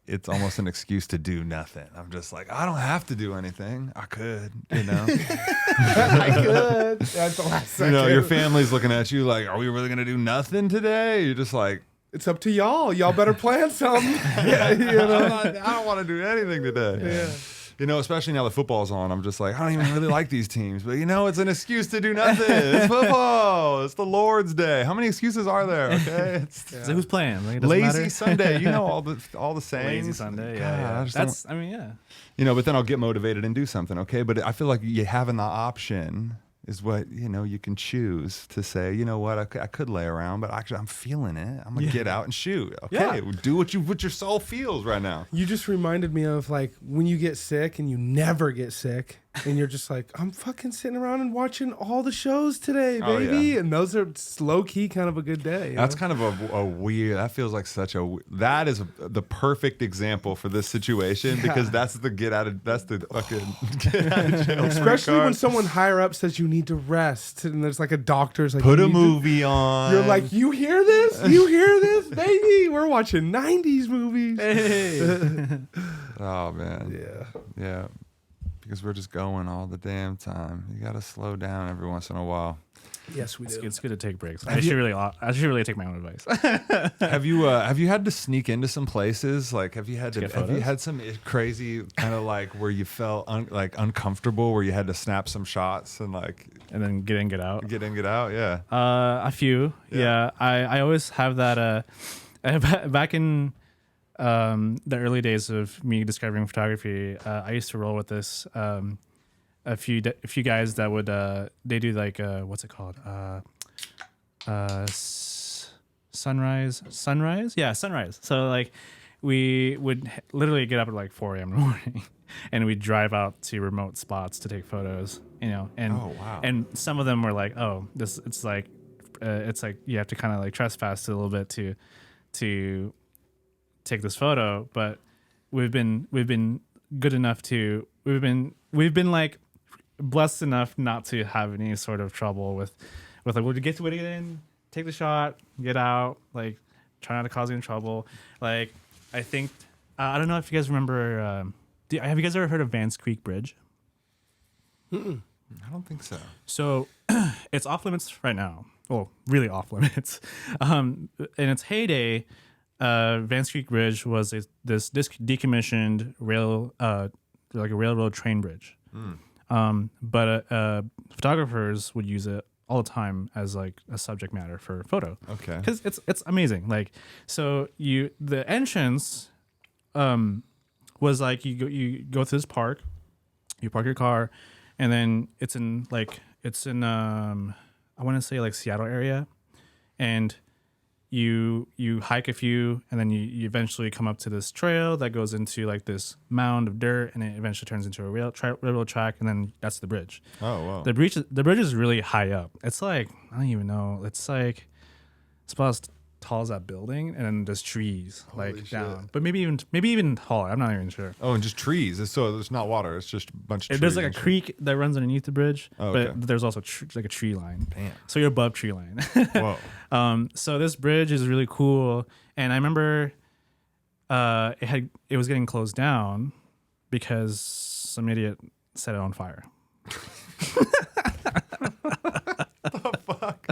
it's almost an excuse to do nothing. I'm just like, I don't have to do anything. I could, you know? I could. That's the last second. You know, your family's looking at you like, are we really going to do nothing today? You're just like, it's up to y'all. Y'all better plan something. Yeah, you know? I don't want to do anything today. Yeah. You know, especially now the football's on, I'm just like, I don't even really like these teams. But, you know, it's an excuse to do nothing. It's football. It's the Lord's Day. How many excuses are there, okay? So who's playing? Like, lazy matter. Sunday. You know all the sayings. Lazy Sunday, God, yeah. You know, but then I'll get motivated and do something, okay? But I feel like you having the option is what, you can choose to say, you know what, I could lay around, but actually I'm feeling it. I'm going to get out and shoot. Okay, do what your soul feels right now. You just reminded me of like when you get sick and you never get sick and you're just like, I'm fucking sitting around and watching all the shows today, baby. Oh, yeah. And those are low key kind of a good day. That's kind of a weird, that feels like that is the perfect example for this situation because that's the fucking get out of jail. Especially when someone higher up says you need to rest and there's like a doctor's like, put a movie on. You're like, you hear this? You hear this, baby? We're watching 90s movies. Hey. Oh, man. Yeah. Because we're just going all the damn time. You got to slow down every once in a while. Yes, we do. It's good to take breaks. I should really take my own advice. Have you had to sneak into some places? Like, have you had some crazy kind of like where you felt uncomfortable, where you had to snap some shots and then get in, get out. Get in, get out. Yeah. A few. Yeah. I always have that. Back in the early days of me discovering photography, I used to roll with this. A few guys that would they do like what's it called sunrise, so like we would literally get up at like 4 a.m. in the morning and we'd drive out to remote spots to take photos, and Oh, wow. and some of them were like, oh, this it's like you have to kind of like trespass a little bit to take this photo, but we've been good enough to we've been like blessed enough not to have any sort of trouble with like, we'll get to it in, take the shot, get out, like try not to cause any trouble. Like I think I don't know if you guys remember. Have you guys ever heard of Vance Creek Bridge? Mm-mm. I don't think so. So it's off limits right now. Well, really off limits. In its heyday, Vance Creek Bridge was this decommissioned like a railroad train bridge. But photographers would use it all the time as like a subject matter for photo. Okay. Because it's amazing. Like, so the entrance was like you go to this park, you park your car, and then it's in I want to say like Seattle area, and you hike a few, and then you eventually come up to this trail that goes into like this mound of dirt, and it eventually turns into a railroad track, and then that's the bridge. Oh, wow. The bridge is really high up. It's like, I don't even know. It's about as tall as that building, and then there's trees Holy shit. down, but maybe even taller. I'm not even sure. Oh, and just trees. So there's not water. It's just a bunch of trees. There's like a creek that runs underneath the bridge, Oh, okay. but there's also like a tree line. Damn. So you're above tree line. Whoa. So this bridge is really cool, and I remember it was getting closed down because some idiot set it on fire. The fuck?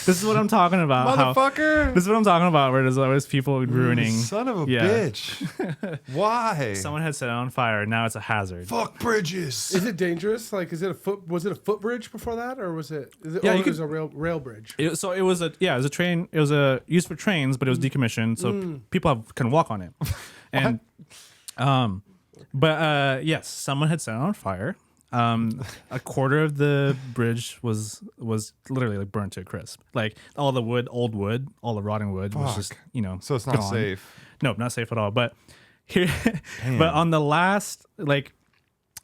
This is what I'm talking about. Motherfucker. This is what I'm talking about, where there's always people ruining. Son of a bitch. Why? Someone had set it on fire. Now it's a hazard. Fuck bridges. Is it dangerous? Like, was it a footbridge before that, or was it? Yeah, it was a rail bridge. It was a train. It was used for trains, but it was decommissioned, so people can walk on it. And, yes, someone had set it on fire. A quarter of the bridge was literally like burnt to a crisp. Like all the old wood, all the rotting wood was just, So it's not gone. safe. No, not safe at all. But here, but on the last, like,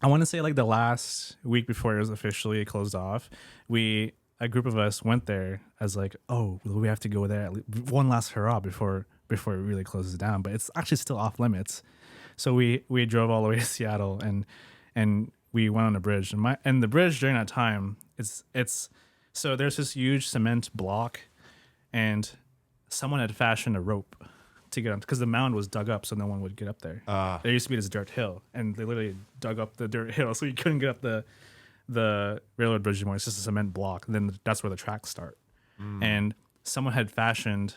I want to say like the last week before it was officially closed off, a group of us went there as like, oh, we have to go there one last hurrah before it really closes down. But it's actually still off limits. So we drove all the way to Seattle and we went on a bridge, and the bridge during that time, it's so there's this huge cement block, and someone had fashioned a rope to get on, because the mound was dug up so no one would get up there. There used to be this dirt hill, and they literally dug up the dirt hill so you couldn't get up the railroad bridge anymore. It's just a cement block, and then that's where the tracks start. And someone had fashioned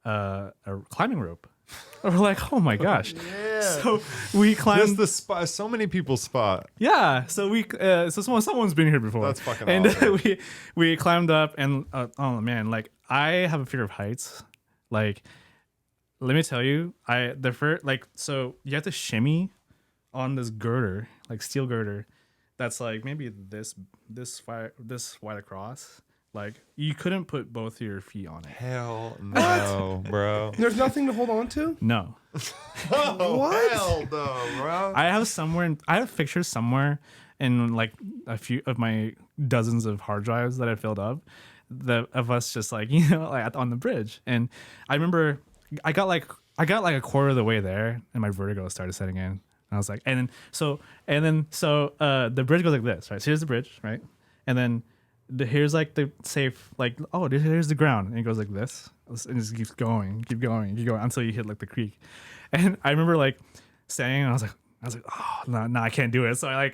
a climbing rope. We're like, oh my gosh. Yeah. So we climbed. This the spot. So many people's spot. Yeah. So someone's been here before. That's fucking and awesome. we climbed up, and oh man, like I have a fear of heights. Like, let me tell you, so you have to shimmy on this girder, like steel girder, that's like maybe this wide across. Like you couldn't put both your feet on it. Hell no, bro. There's nothing to hold on to? No. What? Hell no, bro. I have pictures somewhere in like a few of my dozens of hard drives that I filled up of us just like, like on the bridge. And I remember I got like a quarter of the way there and my vertigo started setting in. And I was like, the bridge goes like this, right? So here's the bridge, right? And then here's like the safe, like, oh, here's the ground. And it goes like this. And it just keep going until you hit like the creek. And I remember like staying and I was like, oh no, I can't do it. So I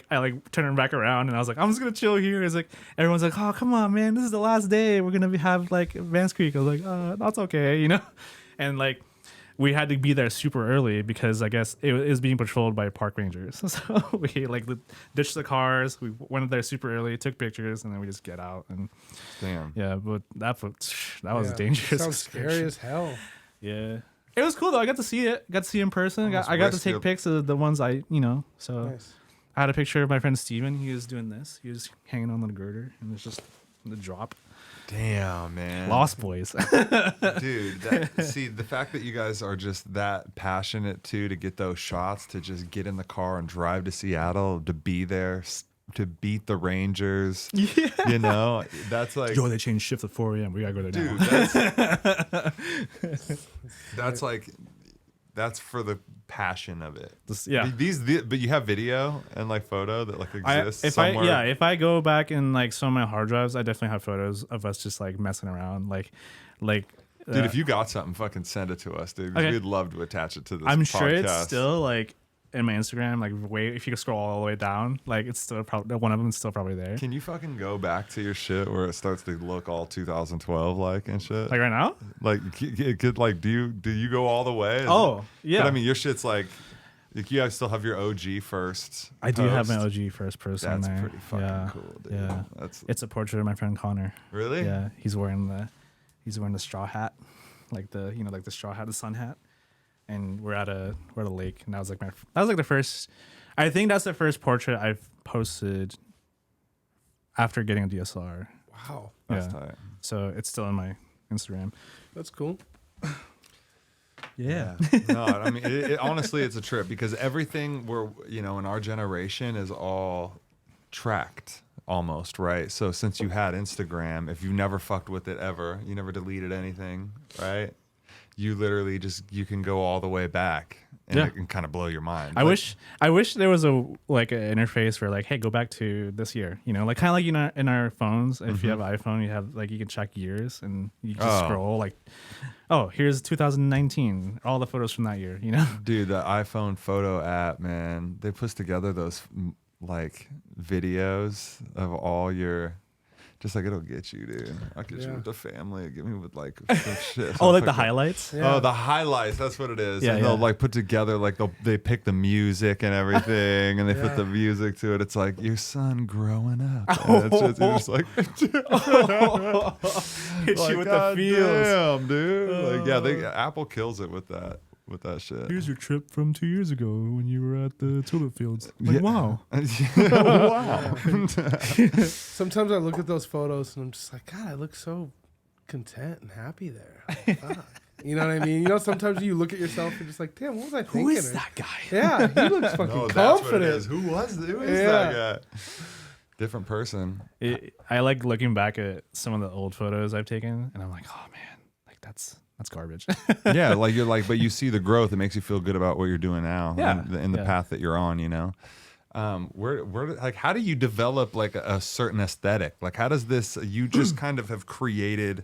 turned back around and I was like, I'm just gonna chill here. It's like everyone's like, oh come on man, this is the last day. We're gonna have like Vance Creek. I was like, that's okay, And like we had to be there super early because I guess it was being patrolled by park rangers. So we like ditched the cars. We went there super early, took pictures, and then we just get out. And damn, yeah, but that was dangerous. Sounds scary as hell. Yeah. It was cool though. I got to see it. Got to see it in person. I got to take pics of the ones So Nice. I had a picture of my friend Steven. He was doing this. He was hanging on the girder, and it's just the drop. Damn, man. Lost Boys. Dude, the fact that you guys are just that passionate too to get those shots, to just get in the car and drive to Seattle, to be there, to beat the Rangers. Yeah. That's like, Yo, they changed shift at 4 a.m. We gotta go there dude, now. that's like, that's for the passion of it. Yeah. But you have video and like photo that like exists somewhere. If I go back in like some of my hard drives, I definitely have photos of us just like messing around, like. Dude, if you got something, fucking send it to us, dude. 'Cause Okay. we'd love to attach it to this. I'm podcast. sure it's still like in my Instagram, like if you scroll all the way down, like it's still probably one of them is still probably there. Can you fucking go back to your shit where it starts to look all 2012 like and shit? Like right now? Like it could like do you go all the way? Yeah. But I mean, your shit's like you guys still have your OG first. I do have my OG first person. That's there. pretty fucking cool, dude. Yeah. It's a portrait of my friend Connor. Really? Yeah. He's wearing the straw hat, like the straw hat, the sun hat. And we're at a lake, and that was like the first. I think that's the first portrait I've posted after getting a DSLR. Wow. That's tight. So it's still in my Instagram. That's cool. Yeah. No, I mean, honestly, it's a trip because everything in our generation is all tracked almost, right? So since you had Instagram, if you never fucked with it ever, you never deleted anything, right? You literally you can go all the way back and it can kind of blow your mind. I wish there was an interface where like, hey, go back to this year, like kind of like in our phones. If you have an iPhone, you have like you can check years and you just scroll like, oh, here's 2019, all the photos from that year, Dude, the iPhone photo app, man, they put together those like videos of all your. Just like it'll get you, dude. I'll get you with the family. Get me with like some shit. Oh, like the highlights? Yeah. Oh, the highlights. That's what it is. Yeah, and they'll like put together like they pick the music and everything, and they put the music to it. It's like your son growing up. And it's just like hit you with the feels. Damn, dude. Like Apple kills it with that. With that shit. Here's your trip from 2 years ago when you were at the tulip fields. Like, wow. Wow. Sometimes I look at those photos and I'm just like, God, I look so content and happy there. Fuck. You know what I mean? Sometimes you look at yourself and just like, damn, what was I thinking? Who is that guy? Yeah, he looks fucking No, confident. that's what it is. Who is that guy? Different person. I like looking back at some of the old photos I've taken, and I'm like, oh man, like that's garbage. Yeah, like you're like, but you see the growth. It makes you feel good about what you're doing now. Yeah. In the path that you're on, where like how do you develop like a certain aesthetic? Like how does this? You just kind of have created.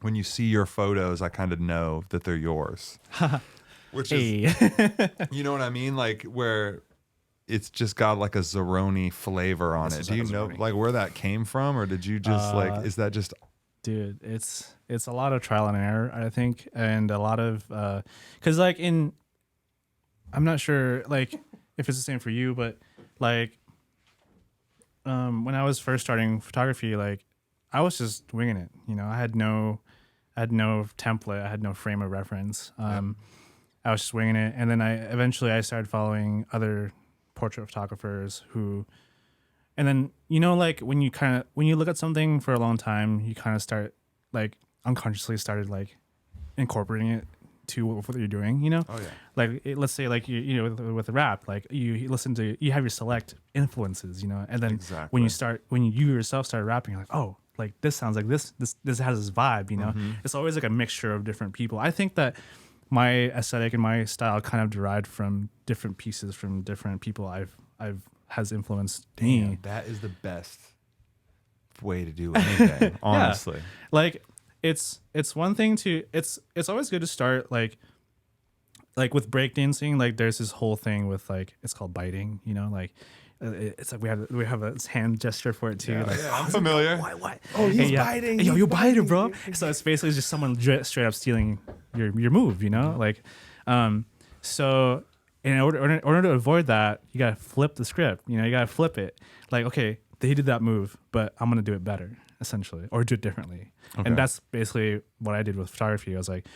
When you see your photos, I kind of know that they're yours. Which is, you know what I mean? Like where it's just got like a Zeroni flavor on it. Do you know like where that came from, or did you just like? Is that just? Dude, it's a lot of trial and error, I think, and a lot of because like I'm not sure like if it's the same for you, but like when I was first starting photography, like I was just winging it. I had no template, I had no frame of reference. I was just winging it, and then I started following other portrait photographers who And then, you know, like when you look at something for a long time, you kind of start like unconsciously started like incorporating it to what you're doing, you know? Oh yeah. Like let's say like you know with rap, like you listen to, you have your select influences, you know, and then Exactly. when you yourself start rapping, you're like, oh, like this sounds like this has this vibe, you know. It's always like a mixture of different people. I think that my aesthetic and my style kind of derived from different pieces from different people I've has influenced me. Damn, that is the best way to do anything, honestly. Like it's one thing to it's always good to start like with breakdancing. Like there's this whole thing with like it's called biting, you know, like it's like we have a hand gesture for it too. Yeah, like, I'm familiar. What? Oh, he's Hey, biting. Hey, yo, he's you biting, bro. biting. So it's basically just someone straight up stealing your move, you know? Like, so in order to avoid that, you gotta flip the script. You know, you gotta flip it. Like, okay, he did that move, but I'm gonna do it better, essentially, or do it differently. Okay. And that's basically what I did with photography. I was like,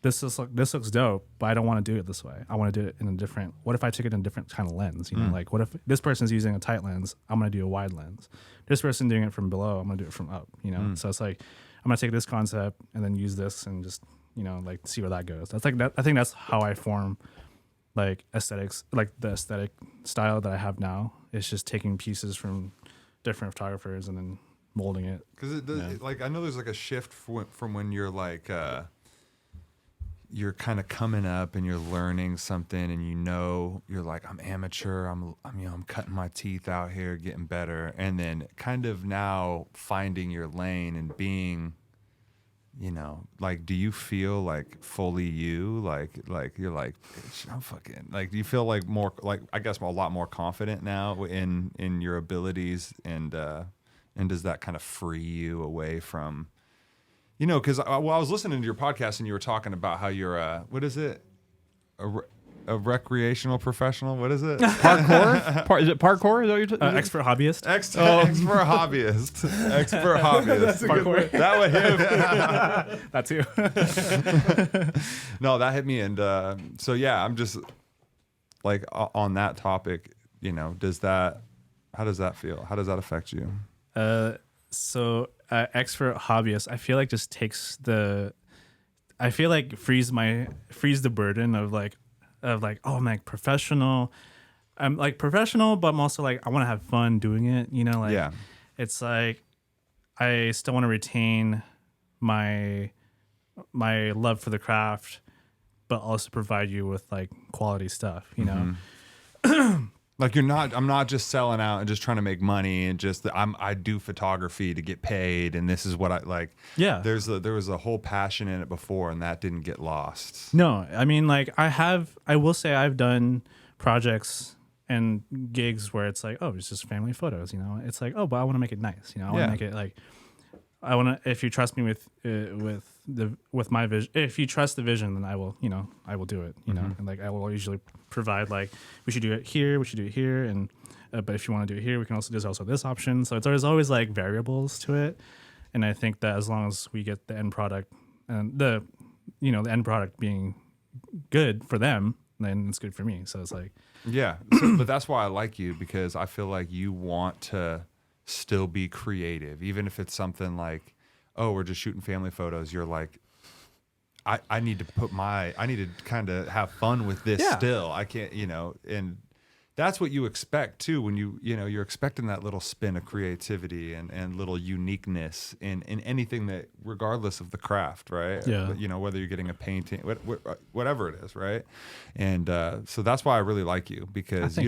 this looks dope, but I don't want to do it this way. I want to do it in a different. What if I took it in a different kind of lens? You know, like what if this person's using a tight lens? I'm gonna do a wide lens. This person doing it from below, I'm gonna do it from up. You know, so it's like I'm gonna take this concept and then use this and just, you know, like see where that goes. That's like that. I think that's how I form like aesthetics, like the aesthetic style that I have now. It's just taking pieces from different photographers and then molding it. Because like I know there's like a shift from when you're like you're kind of coming up and you're learning something and you know you're like I'm amateur, I'm you know I'm cutting my teeth out here getting better, and then kind of now finding your lane and being, you know, like do you feel like fully you, like you're like I'm fucking like, do you feel like more like I guess a lot more confident now in your abilities, and does that kind of free you away from, you know, because I was listening to your podcast and you were talking about how you're what is it, a recreational professional? What is it? Parkour? Is it parkour? Is that what you're Expert hobbyist. Expert hobbyist. Expert hobbyist. That's a good one. That would hit. That too. No, that hit me, and so yeah, I'm just like on that topic. You know, how does that feel? How does that affect you? So expert hobbyist, I feel like just frees the burden of like oh, I'm like professional. I'm like professional, but I'm also like I want to have fun doing it. You know, like Yeah. it's like I still want to retain my love for the craft, but also provide you with like quality stuff. You know. Like I'm not just selling out and just trying to make money and just I do photography to get paid, and this is what I like. Yeah. There was a whole passion in it before, and that didn't get lost. No, I mean, like I will say I've done projects and gigs where it's like, oh, it's just family photos, you know. It's like, oh, but I want to make it nice, you know. I want to make it like, I want to. If you trust me with my vision, if you trust the vision, then I will do it, you know. And like I will usually provide like we should do it here, we should do it here, and but if you want to do it here, we can also there's also this option. So there's always like variables to it, and I think that as long as we get the end product and the end product being good for them, then it's good for me. So it's like, Yeah, but that's why I like you, because I feel like you want to still be creative, even if it's something like, oh, we're just shooting family photos. You're like, I need to kind of have fun with this still. I can't, and that's what you expect too when you're expecting that little spin of creativity and little uniqueness in anything that, regardless of the craft, right? Yeah. Whether you're getting a painting, whatever it is, right? And so that's why I really like you, because Thanks, man.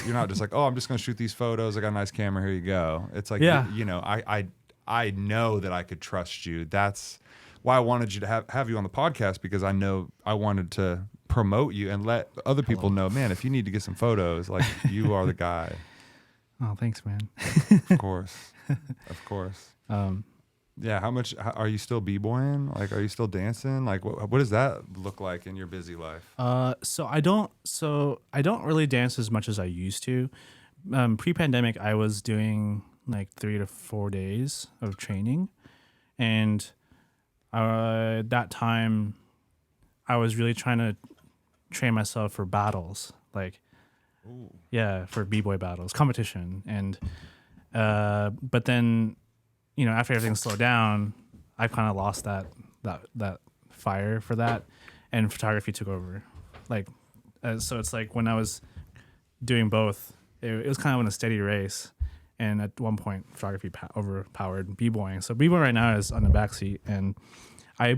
you're not just like, oh, I'm just going to shoot these photos. I got a nice camera. Here you go. It's like, I know that I could trust you. That's why I wanted you to have you on the podcast, because I know I wanted to promote you and let other people know, man, if you need to get some photos, like, you are the guy. Oh, thanks, man. Of course. Yeah. Are you still b-boying? Like, are you still dancing? Like, what does that look like in your busy life? So I don't really dance as much as I used to. Pre-pandemic, I was doing like 3 to 4 days of training, and that time I was really trying to train myself for battles, like, for b-boy battles, competition. And But then, after everything slowed down, I kind of lost that fire for that, and photography took over. Like, so it's like when I was doing both, it was kind of in a steady race. And at one point, photography overpowered b-boying. So b-boying right now is on the backseat, and I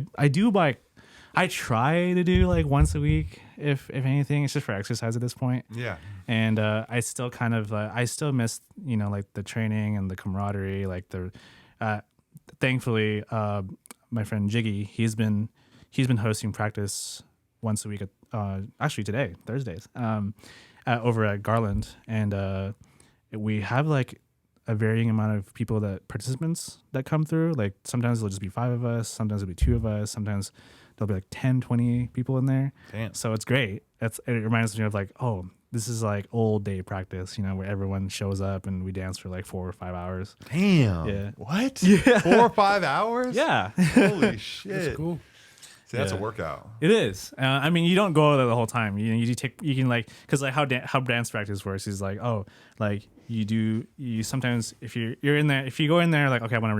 try to do like once a week, if anything. It's just for exercise at this point. Yeah. And I still kind of I still miss like the training and the camaraderie. Like thankfully, my friend Jiggy, he's been hosting practice once a week at actually today, Thursdays, over at Garland, and we have like a varying amount of participants that come through. Like sometimes it'll just be 5 of us, sometimes it'll be 2 of us, sometimes there'll be like 10, 20 people in there. Damn. So it's great. It reminds me of like, oh, this is like old day practice, where everyone shows up and we dance for like 4 or 5 hours. Damn. Yeah. What? Yeah. 4 or 5 hours? Yeah. Holy shit. That's cool. See, that's a Yeah. workout. It is. I mean, you don't go there the whole time. You can like, because like how dance practice works is like, oh, like you sometimes if you're in there, if you go in there like, okay, I want to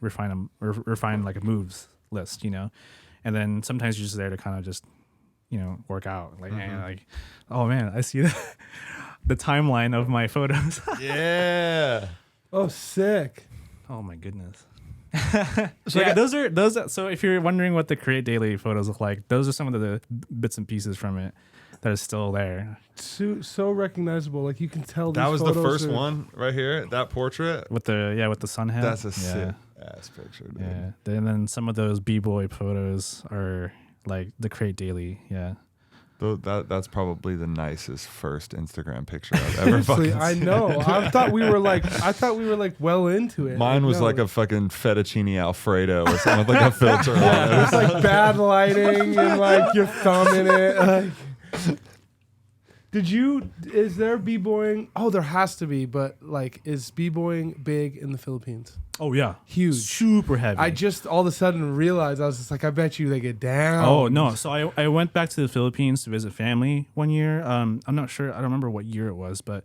refine like a moves list, and then sometimes you're just there to kind of just work out, like, and like, oh man, I see the timeline of my photos. Yeah. Oh, sick. Oh my goodness. So yeah, those. So if you're wondering what the Create Daily photos look like, those are some of the bits and pieces from it that are still there. So recognizable. Like you can tell. That these was the photos first are- one right here, that portrait. With the sun hat. That's a Yeah. sick ass picture, dude. Yeah. And then some of those b-boy photos are like the Create Daily. Yeah. That's probably the nicest first Instagram picture I've ever Seriously, fucking I seen. know. I thought we were like well into it. Mine was No. like a fucking fettuccine Alfredo or something with like a filter on it. It's like bad lighting and like your thumb in it. Like, is there b-boying? Oh, there has to be, but like, is b-boying big in the Philippines? Oh yeah. Huge. Super heavy. I just all of a sudden realized, I was just like, I bet you they get down. Oh no! So I went back to the Philippines to visit family one year. I'm not sure. I don't remember what year it was, but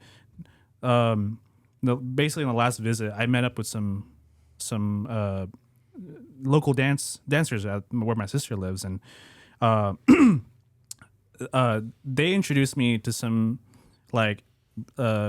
basically in the last visit, I met up with some local dancers at where my sister lives, and they introduced me to some like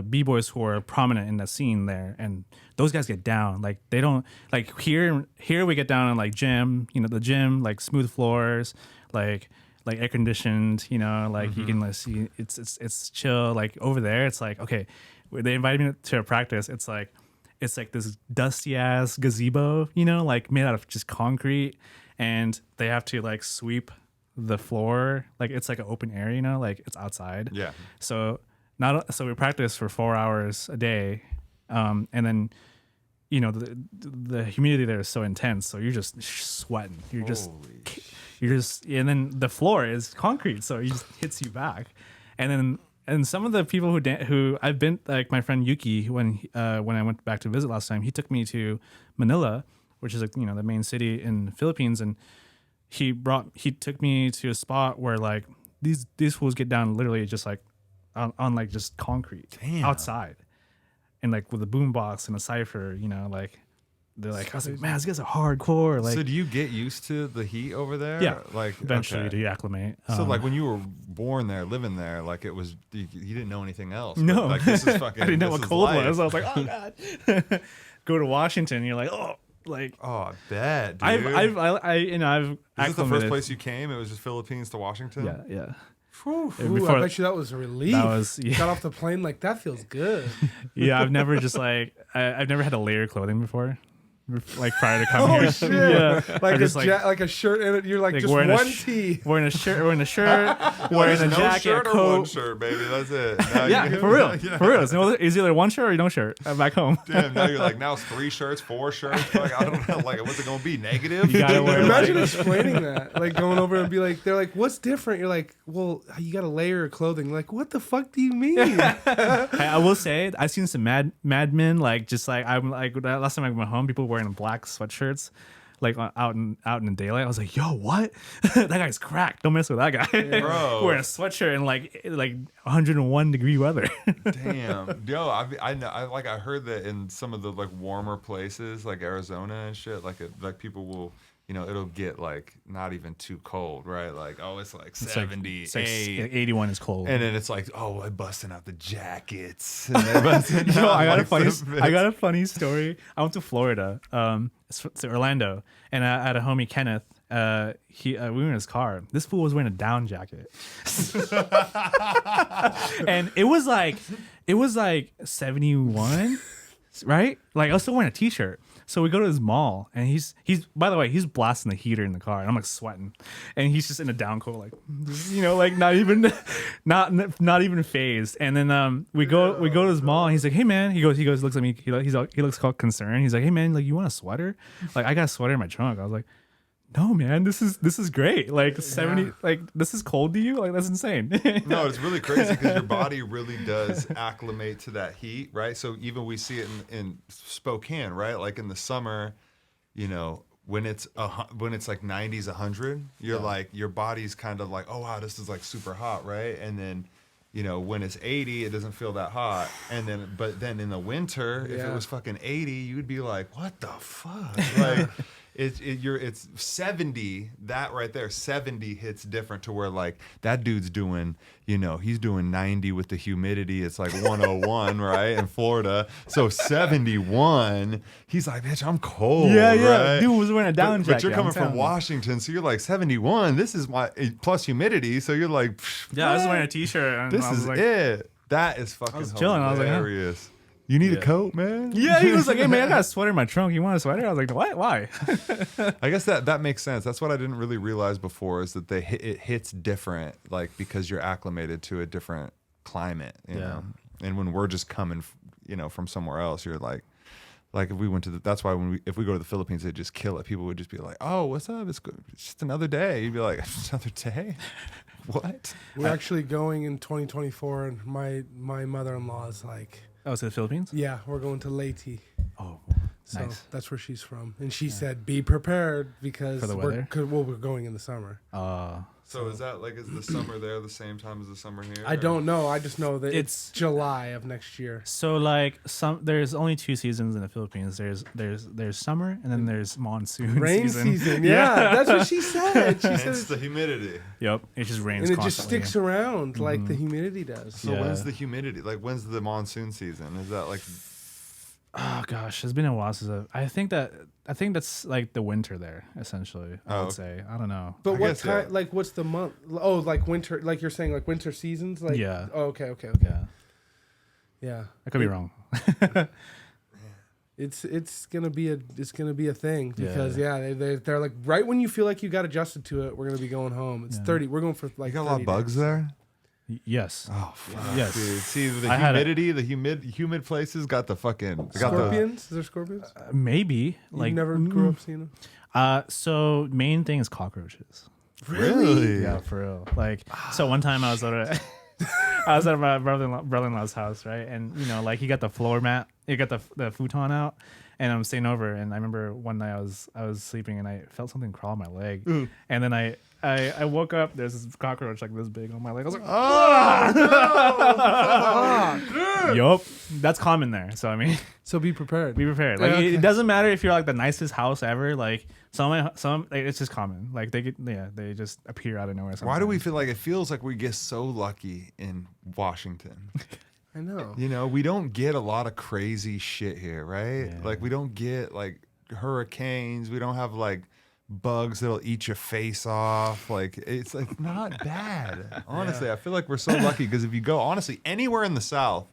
b-boys who are prominent in the scene there, and those guys get down. Like they don't like here we get down in like gym, the gym, like smooth floors, like air conditioned, like you can like see it's chill. Like over there it's like, okay, they invited me to a practice. It's like this dusty ass gazebo, like made out of just concrete, and they have to like sweep the floor, like it's like an open area, like it's outside. Yeah. So we practice for 4 hours a day, and then the humidity there is so intense, so you're just sweating. And then the floor is concrete, so it just hits you back. And some of the people who I've been, like my friend Yuki, when I went back to visit last time, he took me to Manila, which is like the main city in the Philippines, and he took me to a spot where like these fools get down literally just like on like just concrete. Damn. Outside, and like with a boombox and a cipher, like they're like, I was like, man, these guys are hardcore. Like, So do you get used to the heat over there? yeah, Like eventually okay. to acclimate. So like when you were born there, living there, like it was you didn't know anything else. but, no, like this is fucking. I didn't know this what is cold life. was. I was like, oh god. Go to Washington, you're like, oh, like Oh, I bet, dude. I've Is this the first acclimated. place you came? It was just Philippines to Washington. Yeah. Ooh, Before- I bet you that was a relief. That was Got off the plane like that feels good. yeah. I've never just like I've never had to layer clothing before, like prior to coming here. Oh shit! Yeah, Like I'm just like a shirt in it. You're like just wearing a one sh- tee. wearing a shirt, wearing There's a no jacket, shirt a or one coat. shirt, baby. That's it. Now Yeah, you- for real, Yeah. for real. It's either one shirt or no shirt. I'm back home. Damn, now you're like, now it's 3 shirts, 4 shirts. Like, I don't know. Like, what's it going to be? Negative? You gotta wear Imagine explaining that, like going over and be like, they're like, "What's different?" You're like, "Well, you got a layer of clothing." Like, what the fuck do you mean? I will say I've seen some mad men like just like I'm like last time I went home, people wearing black sweatshirts, like out in the daylight. I was like, yo, what? That guy's cracked. Don't mess with that guy. Bro. Wearing a sweatshirt in like 101 degree weather. Damn, yo, I know. I heard that in some of the like warmer places, like Arizona and shit, like people will, you know, it'll get like not even too cold, right? Like, oh, it's like 78. It's like 81 is cold. And then it's like, oh, we're busting out the jackets. And they're busting Yo, out, I got like, a funny story. I went to Florida, to Orlando, and I had a homie Kenneth. We were in his car. This fool was wearing a down jacket, and it was like 71, right? Like I was still wearing a t-shirt. So we go to this mall, and he's by the way, he's blasting the heater in the car, and I'm like sweating, and he's just in a down coat, like, you know, like not even phased. And then we go to this mall, and he's like, hey man, he goes looks at me, he looks concerned. He's like, hey man, like you want a sweater? Like I got a sweater in my trunk. I was like, no man, this is great. Like 70, like this is cold to you? Like that's insane. No, it's really crazy because your body really does acclimate to that heat, right? So even we see it in Spokane, right? Like in the summer, you know, when it's like 90s, 100, you're like your body's kind of like, oh wow, this is like super hot, right? And then, you know, when it's 80, it doesn't feel that hot. And then, but then in the winter, if it was fucking 80, you'd be like, what the fuck? Like. It's 70, that right there, 70 hits different to where like that dude's doing, you know, he's doing 90 with the humidity. It's like 101, right? In Florida. So 71, he's like, bitch, I'm cold. Yeah. Right? Dude was wearing a down jacket. But you're coming from Washington, so you're like 71. This is my plus humidity. So you're like, yeah, I was wearing a t-shirt. And this I was is like, it. That is fucking was chilling. I was like, huh. hilarious. You need a coat, man? Yeah, he was like, hey man, I got a sweater in my trunk. You want a sweater? I was like, what? Why? I guess that makes sense. That's what I didn't really realize before is that it hits different, like because you're acclimated to a different climate, you know. And when we're just coming, you know, from somewhere else, you're like if we went to that's why if we go to the Philippines, they'd just kill it. People would just be like, oh, what's up? It's good. It's just another day. You'd be like, another day? What? We're actually going in 2024, and my mother-in-law is like. Oh, to the Philippines? Yeah, we're going to Leyte. Oh, so nice. that's where she's from. And she said, be prepared because For the weather? we're going in the summer. So is that like, is the summer there the same time as the summer here? I don't know. I just know that it's July of next year. So like there's only 2 seasons in the Philippines. There's summer and then there's monsoon Rain season. Yeah, that's what she said. She said it's the humidity. Yep, it just rains and it constantly. just sticks around like the humidity does. So when's the humidity? Like when's the monsoon season? Is that like? Oh gosh, it's been a while since I think that's like the winter there essentially. I would say. I don't know. But what time? Like what's the month? Oh, like winter. Like you're saying, like winter seasons. Like yeah. Oh, okay. Yeah. I could be wrong. It's gonna be a thing because they're like right when you feel like you got adjusted to it, we're gonna be going home. It's 30. We're going for like. You got a lot of bugs there. Yes. Oh, fuck, yes. Dude. See the humidity, the humid places got the fucking scorpions. Is there scorpions? Maybe. Like you never grew up seeing them. So main thing is cockroaches. Really? Yeah, for real. Like, so one time I was at my brother-in-law's house, right? And you know, like he got the floor mat, he got the futon out, and I'm staying over. And I remember one night I was sleeping and I felt something crawl on my leg, and then I woke up. There's this cockroach like this big on my leg. I was like, "Oh no!" Yup, that's common there. So I mean, so be prepared. Be prepared. Like it doesn't matter if you're like the nicest house ever. Like some like, it's just common. Like they just appear out of nowhere. Sometimes. Why do we feel like it feels like we get so lucky in Washington? I know. You know, we don't get a lot of crazy shit here, right? Yeah. Like we don't get like hurricanes. We don't have like bugs that'll eat your face off. Like it's like not bad. Honestly, I feel like we're so lucky because if you go honestly anywhere in the South,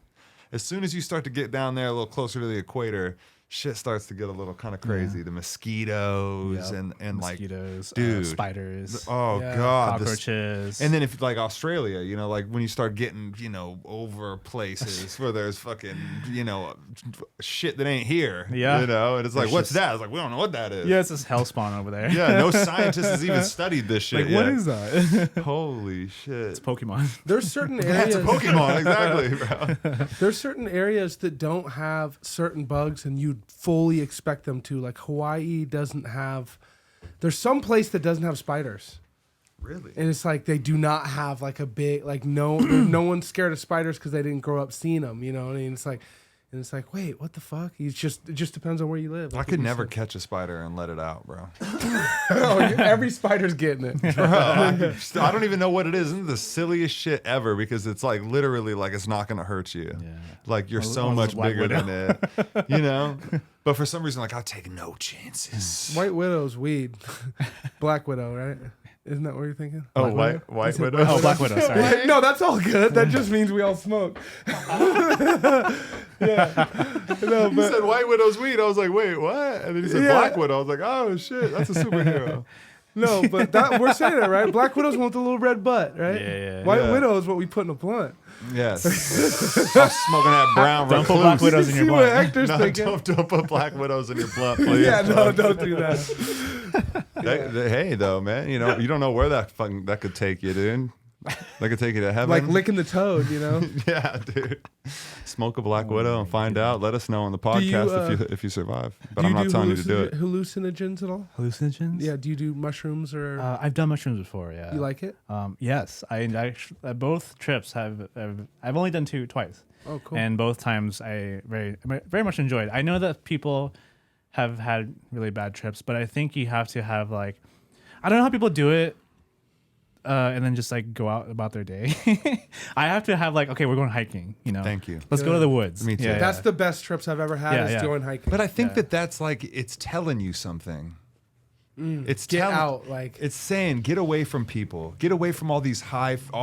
as soon as you start to get down there a little closer to the equator, shit starts to get a little kind of crazy. Yeah. The mosquitoes and mosquitoes, like dude, spiders. Oh god, cockroaches. And then if like Australia, you know, like when you start getting, you know, over places where there's fucking, you know, shit that ain't here. Yeah. You know, and it's like, what's that? It's like, we don't know what that is. Yeah, it's this hellspawn over there. Yeah, no scientist has even studied this shit. Like, what is that? Holy shit. It's Pokemon. There's certain areas. That's a Pokemon, exactly, bro. There's certain areas that don't have certain bugs, and you would fully expect them to. Like Hawaii doesn't have. There's some place that doesn't have spiders. Really? And it's like they do not have like a big like no one's scared of spiders because they didn't grow up seeing them. You know what I mean? It's like wait, what the fuck? It just depends on where you live. I could never catch a spider and let it out, bro. Every spider's getting it. Bro, I don't even know what it is. Isn't it the silliest shit ever? Because it's like literally like it's not gonna hurt you. Yeah. Like you're so much bigger than it, you know. But for some reason, like I'll take no chances. White widow's weed. Black widow, right? Isn't that what you're thinking? Oh, Black white widow. Oh, Black Widow. Sorry. No, that's all good. That just means we all smoke. Yeah. No, He but said White Widow's weed. I was like, wait, what? And then he said Yeah. Black Widow. I was like, oh shit, that's a superhero. no, but that we're saying it right. Black widow's one with the little red butt, right? Yeah. White Yeah. widow is what we put in a blunt. Yes. I'm smoking that brown Don't put recluse. Black Widows in your See what blunt. Hector's No, thinking. don't put Black Widows in your blunt, please. Yeah, no, don't do that. Hey, though, man, you know you don't know where that could take you, dude. That could take you to heaven. Like licking the toad, you know. Yeah, dude. Smoke a Black Widow and find out. Let us know on the podcast if you survive. But I'm not telling you to do it. Hallucinogens at all? Hallucinogens? Yeah. Do you do mushrooms or I've done mushrooms before. Yeah. you like it? Yes, I actually both trips I've only done twice. Oh, cool. And both times I very much enjoyed. I know that people have had really bad trips, but I think you have to have like, I don't know how people do it, and then just like go out about their day. I have to have like, okay, we're going hiking, you know. Thank you. Let's go to the woods. Me too. Yeah, That's yeah. the best trips I've ever had. Yeah, is yeah. going hiking. But I think that's like it's telling you something. It's Get telling, out, like it's saying get away from people, get away from all these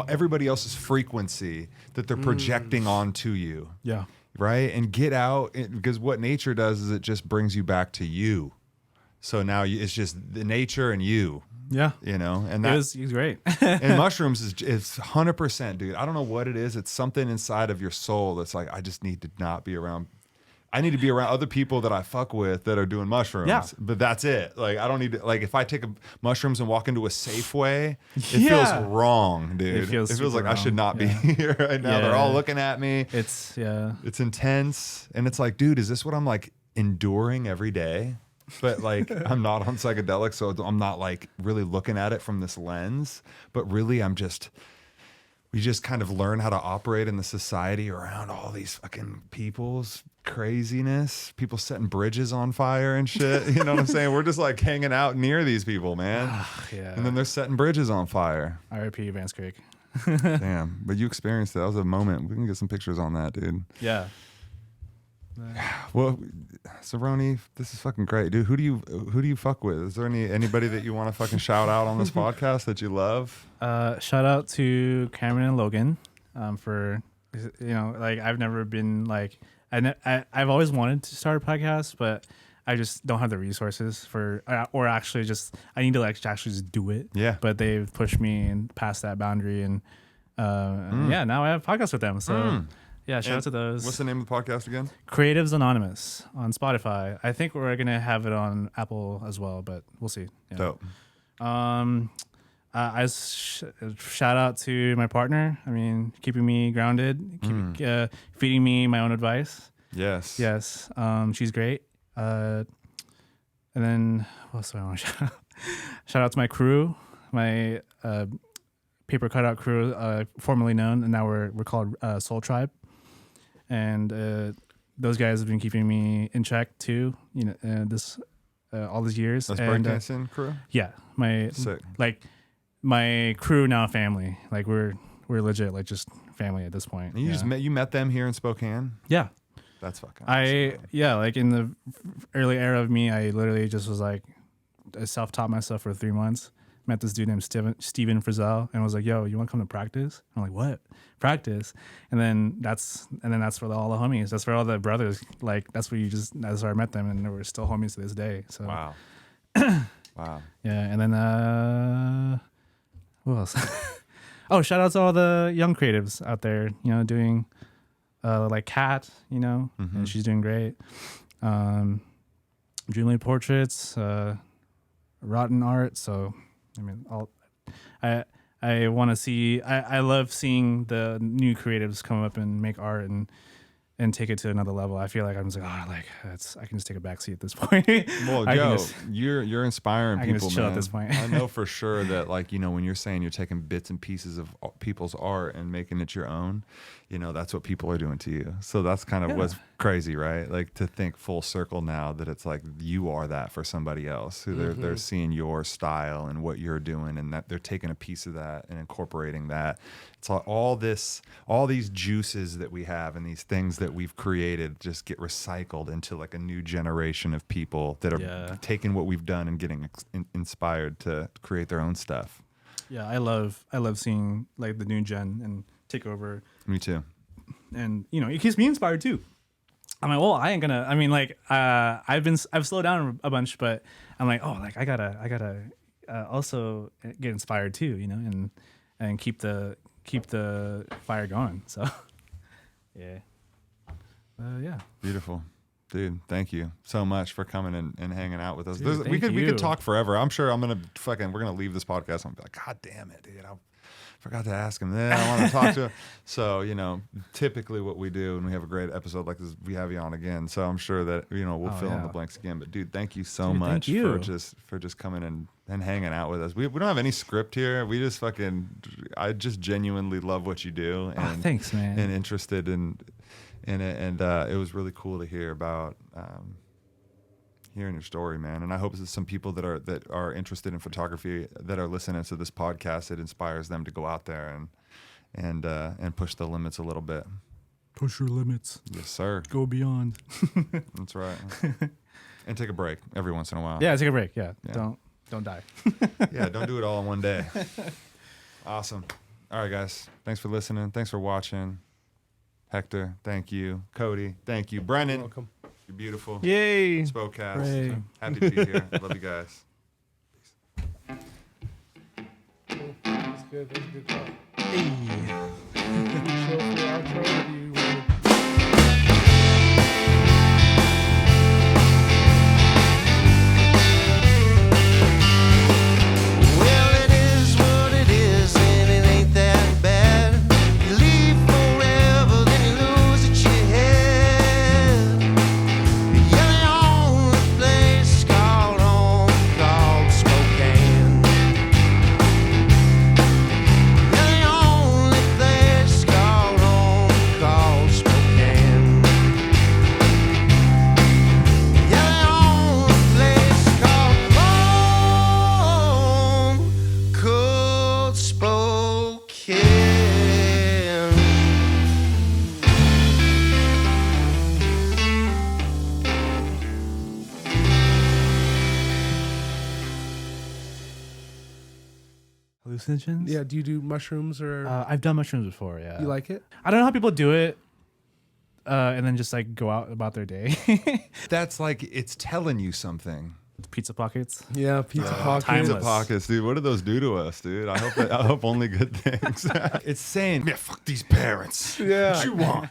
everybody else's frequency that they're projecting onto you. Yeah. Right? And get out, because what nature does is it just brings you back to you. So now it's just the nature and you, Yeah. you know, and It that's was great. and mushrooms is 100%, dude. I don't know what it is. It's something inside of your soul that's like, I just need to not be around. I need to be around other people that I fuck with that are doing mushrooms. Yeah. But that's it. Like, I don't need to, like, if I take mushrooms and walk into a Safeway, it Yeah. feels wrong, dude. It feels like super I should wrong. not be Yeah. here right now. They're Yeah. all looking at me. It's It's intense. And it's like, dude, is this what I'm like enduring every day? But like, I'm not on psychedelics, so I'm not like really looking at it from this lens. But really, we just kind of learn how to operate in the society around all these fucking people's craziness, people setting bridges on fire and shit. You know what I'm saying? We're just like hanging out near these people, man. yeah. And then they're setting bridges on fire. R.I.P. Vance Creek. Damn. But you experienced it. That was a moment. We can get some pictures on that, dude. Yeah. Well, Zeroni, this is fucking great, dude. Who do you fuck with? Is there anybody that you want to fucking shout out on this podcast that you love? Shout out to Cameron and Logan for, you know, like I've never been like, I've always wanted to start a podcast, but I just don't have the resources for, or actually just, I need to like actually just do it. Yeah. But they've pushed me and past that boundary, and yeah, now I have podcasts with them. So yeah, shout out to those. What's the name of the podcast again? Creatives Anonymous on Spotify. I think we're gonna have it on Apple as well, but we'll see. Yeah. Dope. Shout out to my partner. I mean, keeping me grounded, feeding me my own advice. Yes. Yes, she's great. And then what else do I want to shout out? Shout out to my crew, my paper cutout crew, formerly known, and now we're called Soul Tribe. And those guys have been keeping me in check too. You know, all these years. That's and breakdancing crew. yeah, Sick. my crew now family. Like we're legit like just family at this point. And you met them here in Spokane. Yeah. That's fucking awesome. Like in the early era of me, I literally just was like, I self-taught myself for 3 months. Met this dude named Steven Frizzell and was like, yo, you want to come to practice? I'm like, what? Practice? And then that's for all the homies. That's for all the brothers. Like that's where I met them, and we're still homies to this day. So Wow. Wow. yeah, and then who else? Oh, shout out to all the young creatives out there, you know, doing like Kat, you know, and she's doing great. Dreamly Portraits, Rotten Art. So, I mean, I want to see. I love seeing the new creatives come up and make art, and and take it to another level. I feel like I'm just like, oh, like I can just take a backseat at this point. Well, I can Joe, just- you're inspiring I can people, just chill man. at this point. I know for sure that, like, you know, when you're saying you're taking bits and pieces of people's art and making it your own, you know, that's what people are doing to you. So that's kind of what's crazy, right? Like, to think full circle now that it's like you are that for somebody else, who they're seeing your style and what you're doing, and that they're taking a piece of that and incorporating that. It's all these juices that we have and these things that we've created just get recycled into like a new generation of people that are taking what we've done and getting inspired to create their own stuff. Yeah, I love seeing like the new gen and take over. Me too. And you know, it keeps me inspired too. I'm like, well, I ain't gonna. I mean, like, I've slowed down a bunch, but I'm like, oh, like I gotta also get inspired too, you know, and keep the fire going. So, yeah, yeah. Beautiful. Dude, thank you so much for coming and hanging out with us. Dude, we thank could you. talk forever. I'm sure we're gonna leave this podcast and be like, God damn it, dude. I forgot to ask him that. I want to talk to him. So, you know, typically what we do when we have a great episode like this, we have you on again. So I'm sure that, you know, we'll fill in the blanks again. But dude, thank you so much for just coming and hanging out with us. We don't have any script here. We just I just genuinely love what you do, and Thanks, man. and interested in it, and it was really cool to hear about hearing your story, man. And I hope that some people that are interested in photography that are listening to this podcast, it inspires them to go out there and push the limits a little bit. Push your limits. Yes, sir. Go beyond. That's right. And take a break every once in a while. Yeah, take a break. Yeah. Don't die. Yeah, don't do it all in one day. Awesome. All right, guys. Thanks for listening. Thanks for watching. Hector, thank you. Cody, thank you. Brennan, Welcome. you're beautiful. Yay. Spokecast. Hooray. Happy to be here. Love you guys. Cool. That's good. That's a good job. Hey. Chill for the outro, or do you want Well, it is what it is, and it ain't that bad. You leave forever, then you lose what you had. You're the only place called home, called Spokane. You're the only place called home, called Spokane. You're the only place called home, called Spokane. Hallucinogens? Yeah, do you do mushrooms or I've done mushrooms before, yeah. you like it? I don't know how people do it and then just like go out about their day. That's like, it's telling you something. Pizza pockets. Yeah, pizza pockets. timeless. Pizza pockets, dude. What do those do to us, dude? I hope only good things. It's saying, yeah, fuck these parents. Yeah. What you want?